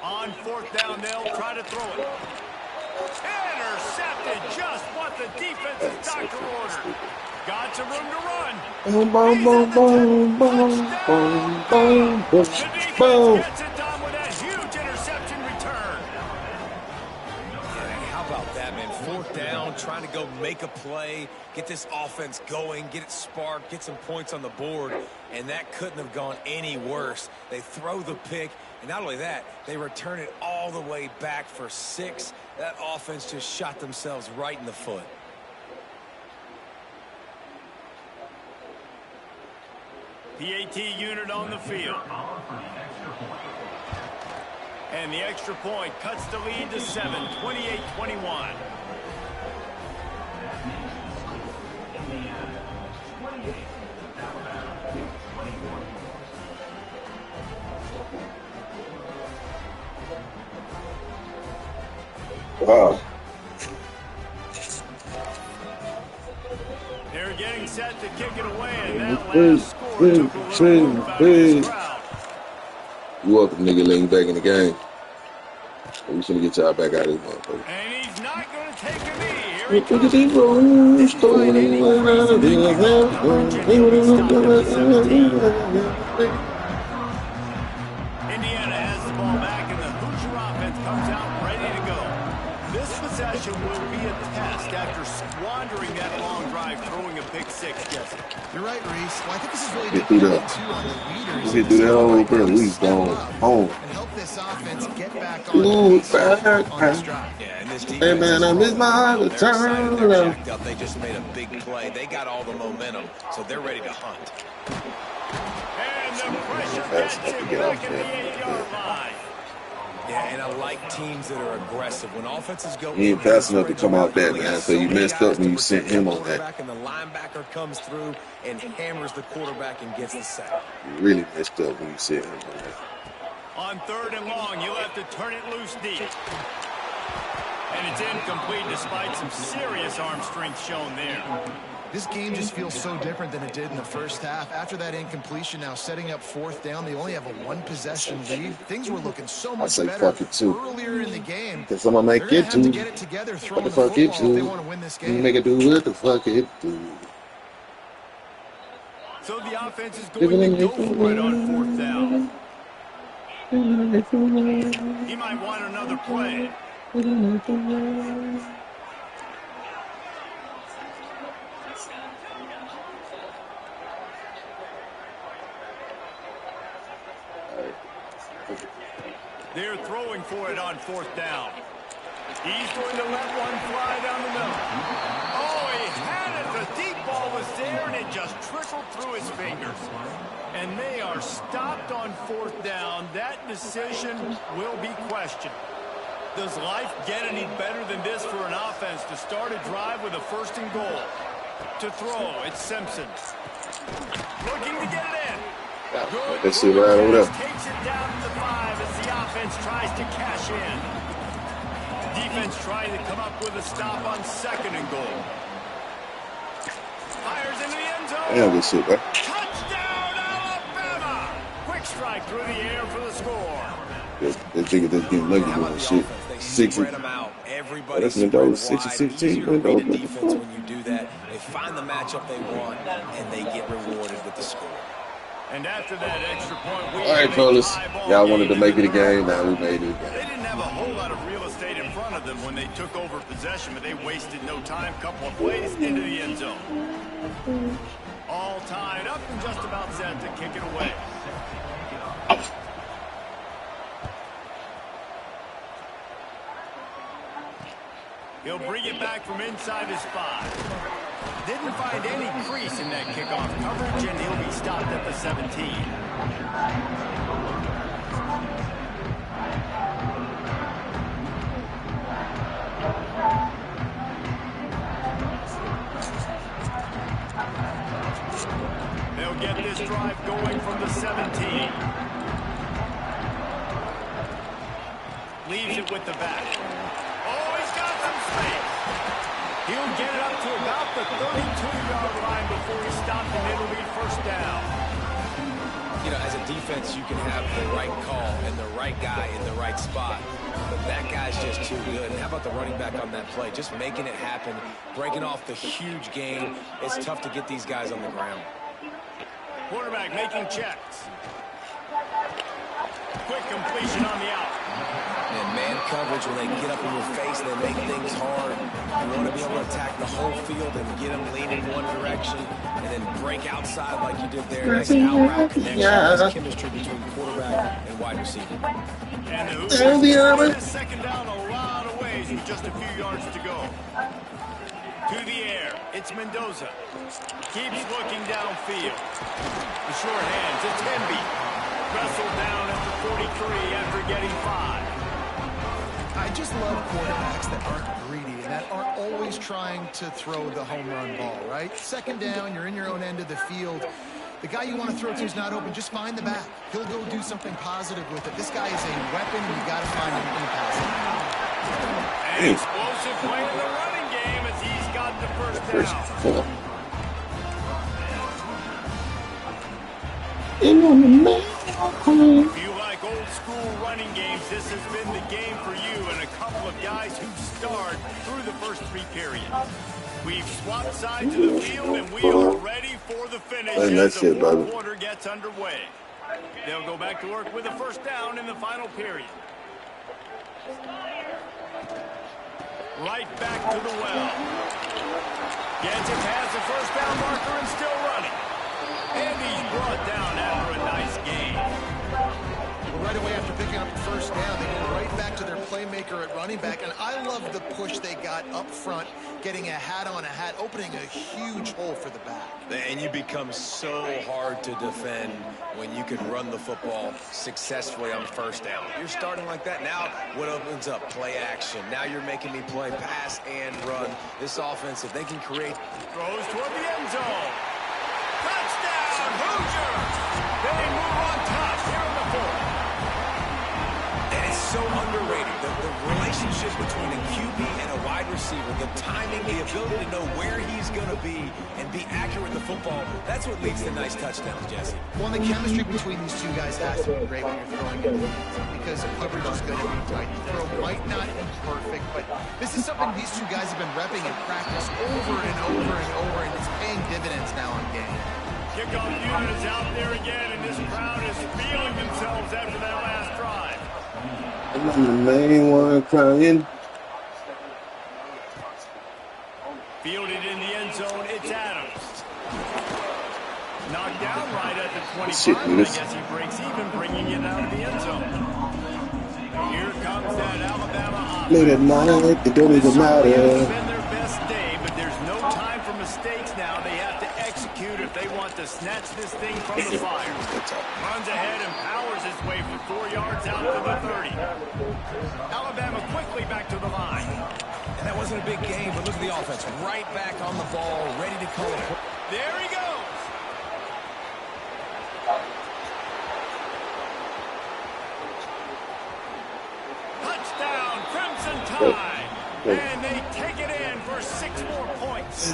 On 4th down, they'll try to throw it. Intercepted, just what the defense's doctor ordered. Got some room to run. Boom, boom, boom, boom, boom, boom, boom, boom, The defense boom. gets it done with that huge interception return. How about that, man? 4th down, trying to go make a play, get this offense going, get it sparked, get some points on the board, and that couldn't have gone any worse. They throw the pick, and not only that, they return it all the way back for 6. That offense just shot themselves right in the foot. PAT unit on the field. And the extra point cuts the lead to 7, 28-21. Wow. They're getting set to kick it away, and that last score took a little move out of this crowd. You welcome, nigga, laying back in the game. We just gonna get y'all back out of this motherfucker. And he's not going to take a knee. Here he Look comes. at these rolls, Indiana has the ball back in the offense comes out ready to go. This possession will be a test after squandering that long drive, throwing a pick six, Jesse. You're right, Reese. Well, I think this is really Get through dependent, that. too, on the leaders. Get through that whole thing. We going home. And help this offense get back on Ooh, pace on this drive. Yeah, and this defense Hey, man, I miss my they're excited, they're return. jacked up. They just made a big play. They got all the momentum, so they're ready to hunt. And the pressure That's gets him get back off at the there. 8-yard line. Yeah, and I like teams that are aggressive. When offenses go, He ain't fast enough to come out that, man. So you messed up when you sent him on that. And the linebacker comes through and hammers the quarterback and gets the sack. You really messed up when you sent him on that. On 3rd and long, you'll have to turn it loose deep. And it's incomplete despite some serious arm strength shown there. This game just feels so different than it did in the first half. After that incompletion, now setting up 4th down, they only have a 1-possession lead. Things were looking so much say better fuck it too. earlier in the game. Because I'm going to make They're it gonna have to too. get it together, What throwing the the fuck it football if they do? want to win this You game. make it do what the fuck it do. So the offense is going to go for it on 4th down. He might want another play. They're throwing for it on 4th down. He's going to let one fly down the middle. Oh, he had it. The deep ball was there, and it just trickled through his fingers. And they are stopped on 4th down. That decision will be questioned. Does life get any better than this for an offense to start a drive with a 1st and goal? To throw, it's Simpson. Looking to get it in. That shit right over there. Takes it down to the 5 as the offense tries to cash in. Defense trying to come up with a stop on 2nd and goal. Fires into the end zone. Damn, good shit, bro. Touchdown, Alabama! Quick strike through the air for the score. That nigga just getting lucky How about doing the shit. offense? They 60. spread them out. Everybody That's spread Mendoza, wide. 60-16, Easier to read a Mendoza. defense when you do that. They find the matchup they want, and they get rewarded with the score. And after that extra point, we All right, had a fellas. tie-ball Y'all wanted to game make it a in the third. game. Now we made it a They game. didn't have a whole lot of real estate in front of them when they took over possession, but they wasted no time. Couple of plays into the end zone. All tied up and just about set to kick it away. He'll bring it back from inside his 5. Didn't find any crease in that kickoff coverage, and he'll be stopped at the 17. They'll get this drive going from the 17. Leaves it with the back. Oh, he's got some space. He'll get it up to about the 32-yard line before he's stopped, and it'll be 1st down. You know, as a defense, you can have the right call and the right guy in the right spot. But that guy's just too good. And how about the running back on that play? Just making it happen, breaking off the huge gain. It's tough to get these guys on the ground. Quarterback making checks. Quick completion on the out. And man coverage, when they get up in your face, they make things hard. You want to be able to attack the whole field and get them leaning one direction and then break outside like you did there. Nice out-route connection. Nice chemistry between quarterback and wide receiver. And the Hoosiers get this 2nd down a lot of ways with just a few yards to go. To the air, it's Mendoza. Keeps looking downfield. The short hands, it's Hemby. Wrestled down at the 43 after getting 5. I just love quarterbacks that aren't greedy and that aren't always trying to throw the home run ball, right? 2nd down, you're in your own end of the field. The guy you want to throw to is not open. Just find the back. He'll go do something positive with it. This guy is a weapon, and you got to find him in the passing. An explosive play in the running game as he's got the 1st down. If you like old school running games, this has been the game for you and a couple of guys who starred through the first 3 periods. We've swapped sides of the field, and we are ready for the finish as the 4th quarter gets underway. They'll go back to work with a 1st down in the final period. Right back to the well. Gets it past the first down marker and still running. And he's brought down after a nice gain. Well, right away after picking up the first down, they go right back to their playmaker at running back. And I love the push they got up front, getting a hat on a hat, opening a huge hole for the back. And you become so hard to defend when you can run the football successfully on first down. You're starting like that. Now what opens up? Play action. Now you're making me play pass and run. This offense, if they can create. Throws toward the end zone. Touchdown, Hoosiers! They move on top here in the fourth. And it's so underrated. The relationship between a QB and a wide receiver, the timing, the ability to know where he's going to be and be accurate with the football, that's what leads to nice touchdowns, Jesse. Well, the chemistry between these two guys has to be great when you're throwing it because the coverage is going to be tight. The throw might not be perfect, but this is something these two guys have been repping in practice over and over and over, and it's paying dividends now in game. Kickoff unit is out there again, and this crowd is feeling themselves after that last drive. I'm the main one crying. Fielded in the end zone, it's Adams. Knocked down right at the 25. Shit, I guess he breaks even, bringing it out of the end zone. Here comes that Alabama offense. Late at night, it don't even matter. It's been their best day, but there's no time for mistakes now. They have to execute if they want to snatch this thing from the fire. Runs ahead and powers his way for 4 yards out to the 30. Alabama quickly back to the line. And that wasn't a big game, but look at the offense. Right back on the ball, ready to call it. There he goes. Touchdown, Crimson Tide. And they take it in for 6 more points.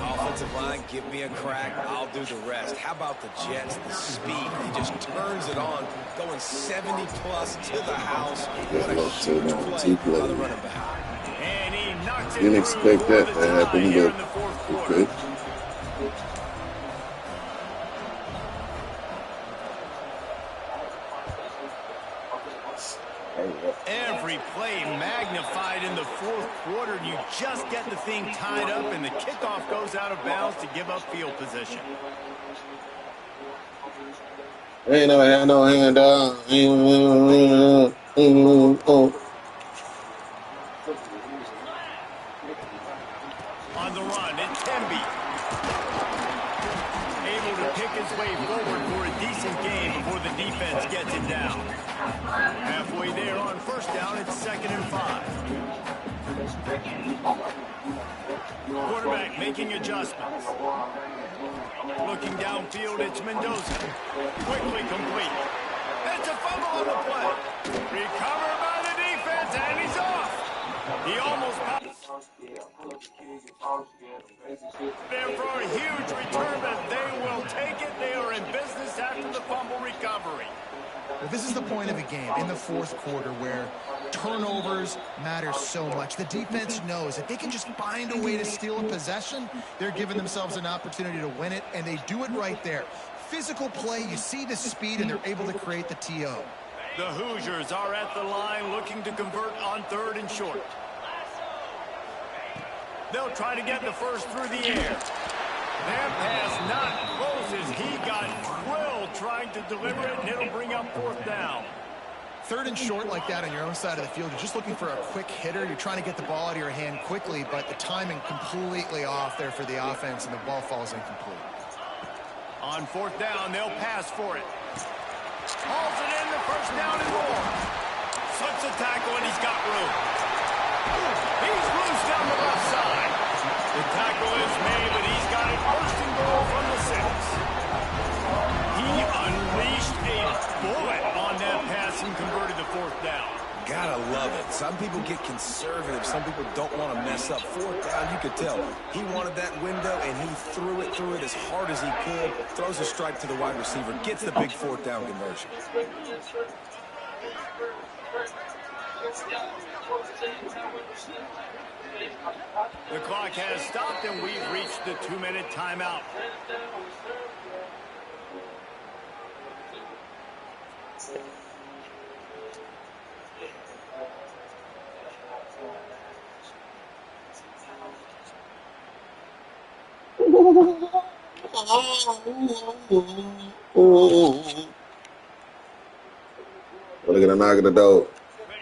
Offensive line, give me a crack. I'll do the rest. How about the Jets? The speed. He just turns it on, going 70-plus to the house. What a huge play by the running back. And he knocks it Didn't expect that to happen, but okay. Every play magnified in the fourth quarter, and you just get the thing tied up, and the kickoff goes out of bounds to give up field position. Ain't no hand, no hand down. On the run, it's Temby. Able to pick his way forward for a decent game before the defense gets him down. Halfway there on first down, it's 2nd and 5. Quarterback making adjustments. Looking downfield, it's Mendoza. Quickly complete. It's a fumble on the play. Recovered by the defense, and he's off. He almost popped there for a huge return, but they will take it. They are in business after the fumble recovery. Well, this is the point of a game in the fourth quarter where turnovers matter so much. The defense knows if they can just find a way to steal a possession, they're giving themselves an opportunity to win it, and they do it right there. Physical play, you see the speed, and they're able to create the TO. The Hoosiers are at the line looking to convert on 3rd and short. They'll try to get the first through the air. That pass not close as he got drilled trying to deliver it, and it'll bring up 4th down. 3rd and short like that on your own side of the field, you're just looking for a quick hitter. You're trying to get the ball out of your hand quickly, but the timing completely off there for the offense, and the ball falls incomplete. On 4th down, they'll pass for it. Hauls it in, the first down and more. Slips a tackle, and he's got room. He's loose down the left side. The tackle is made, but he's got it 1st and goal from the 6. He unleashed a bullet on that pass and converted the 4th down. Gotta love it. Some people get conservative. Some people don't want to mess up. 4th down, you could tell. He wanted that window, and he threw it as hard as he could. Throws a strike to the wide receiver. Gets the big 4th down conversion. The clock has stopped, and we've reached the 2-minute timeout. Look at the knock at the door.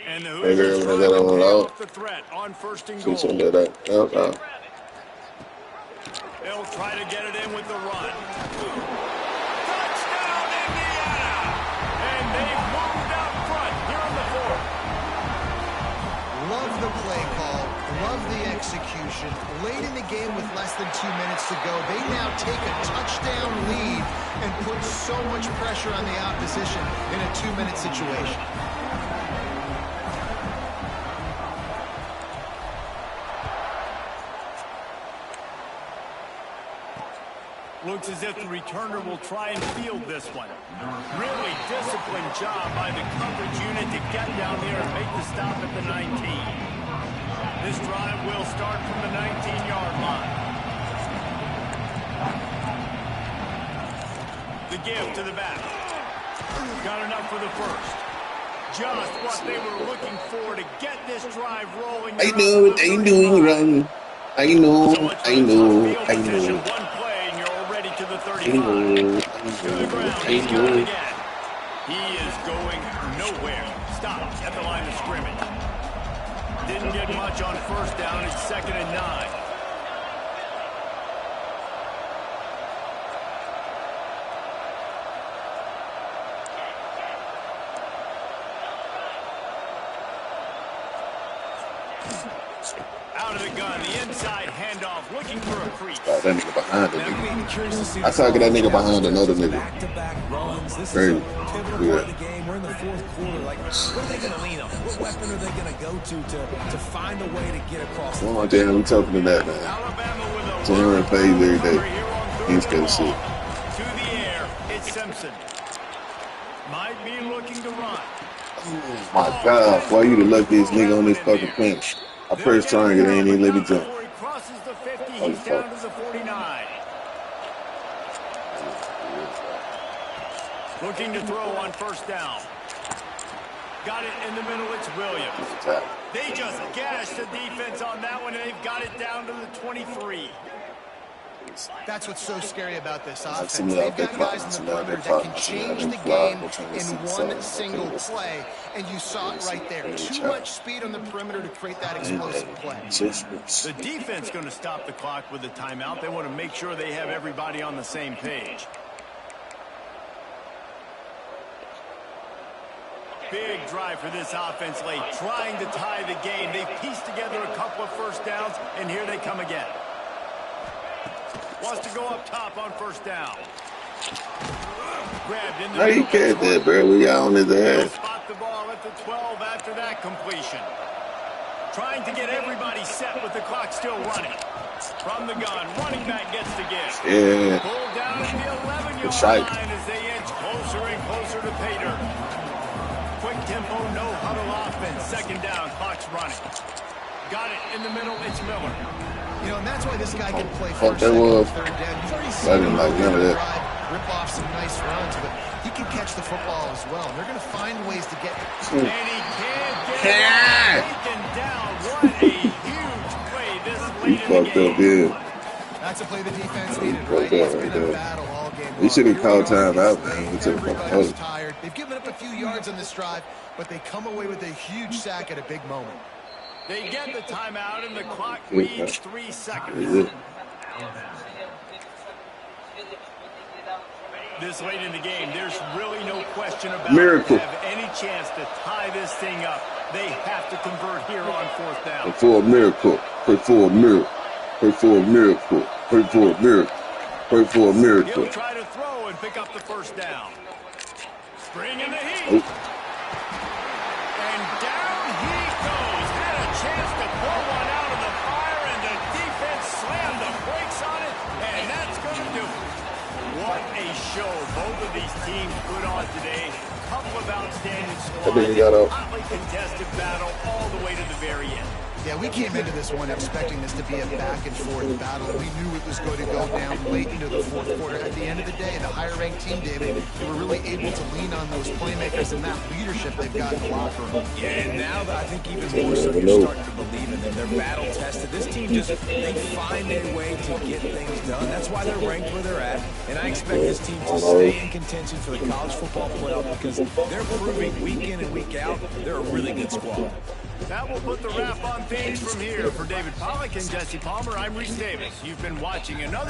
And the Hey, girl, Hoosiers when I trying got to on pay low. off the threat on 1st and See goal. something like that. Oh. They'll try to get it in with the run. Touchdown, Indiana! And they've moved out front here in the 4th. Love the play call. Love the execution. Late in the game with less than 2 minutes to go, they now take a touchdown lead and put so much pressure on the opposition in a 2-minute situation. Looks as if the returner will try and field this one. Really disciplined job by the coverage unit to get down there and make the stop at the 19. This drive will start from the 19-yard line. The give to the back. Got enough for the first. Just what they were looking for to get this drive rolling. I know, I know, run. I know, I know, I know. One play and you're already to the 35. I know, To the ground. I He's got it know. again. He is going nowhere. Stopped at the line of scrimmage. Didn't get much on 1st down. It's 2nd and 9. Out of the gun, the inside handoff, looking for a crease. That nigga behind the Now, I'm nigga. really curious to see I target that nigga behind another nigga. back-to-back runs. This Crazy. is a pivotal Yeah. part of the game. We're in the 4th quarter. Like, what are they going to lean on? What weapon are they going to go to find a way to get across the Come on, damn, we talking to that, man. Alabama with a So he run plays every day. here on 3rd He's and good long. shit. To the air, it's Simpson. Might be looking to run. Oh my God, boy, you the luckiest nigga on this fucking planet. I pressed triangle, they ain't even let me jump. Before he crosses the 50, Oh, he's fuck. down to the 49. Looking to throw on 1st down. Got it in the middle, it's Williams. They just gashed the defense on that one, and they've got it down to the 23. That's what's so scary about this I've offense. seen They've that got fly. guys in I've the seen that perimeter fly. that can I've seen change that the fly. game I'm trying to in see one something. single Okay, play, and you saw it right there. Too much speed on the perimeter to create that explosive play. The defense going to stop the clock with a timeout. They want to make sure they have everybody on the same page. Big drive for this offense late, trying to tie the game. They pieced together a couple of 1st downs, and here they come again. Wants to go up top on 1st down. Grabbed in the How you catch that, bro? We out on his He'll ass. spot the ball at the 12 after that completion. Trying to get everybody set with the clock still running. From the gun, running back gets the give. Yeah. Pulled down at the 11-yard Shite. line as they inch closer and closer to pay dirt. Quick tempo, no huddle offense. 2nd down, clock's running. Got it in the middle, it's Miller. You know, and that's why this guy can play Fuck, 1st, that 2nd, was- and 3rd down. You've already I seen didn't him like none of that. drive, rip off some nice runs, but he can catch the football as well. And they're going to find ways to get And he can't get it. Taken down. What a huge play this He late in fucked the up, game. yeah. That's a play the defense needed, Right right? there, It's right been a there. battle all game He long. should have Here called we are. time out, man. He took a fucking Everybody's hold. tired. They've given up a few yards on this drive, but they come away with a huge sack at a big moment. They get the timeout, and the clock reads 3 seconds. Yeah. This late in the game, there's really no question about Miracle. it. Have any chance to tie this thing up, they have to convert here on 4th down. Pray for a miracle. Pray for a miracle. Pray for a miracle. Pray for a miracle. Pray for a miracle. He'll try to throw and pick up the 1st down. Bringing the heat. Oh. And down he goes. Had a chance to pull one out of the fire, and the defense slammed the brakes on it, and that's going to do it. What a show both of these teams put on today. Couple of outstanding That nigga squads. got out. Hotly contested battle all the way to the very end. Yeah, we came into this one expecting this to be a back-and-forth battle. We knew it was going to go down late into the fourth quarter. At the end of the day, the higher-ranked team, David, they were really able to lean on those playmakers and that leadership they've got in the locker room. Yeah, and now that I think even more so you're starting to believe in them. They're battle-tested. This team just, they find a way to get things done. That's why they're ranked where they're at. And I expect this team to stay in contention for the college football playoff because they're proving week in and week out they're a really good squad. That will put the wrap on things from here. For David Pollack and Jesse Palmer, I'm Reese Davis. You've been watching another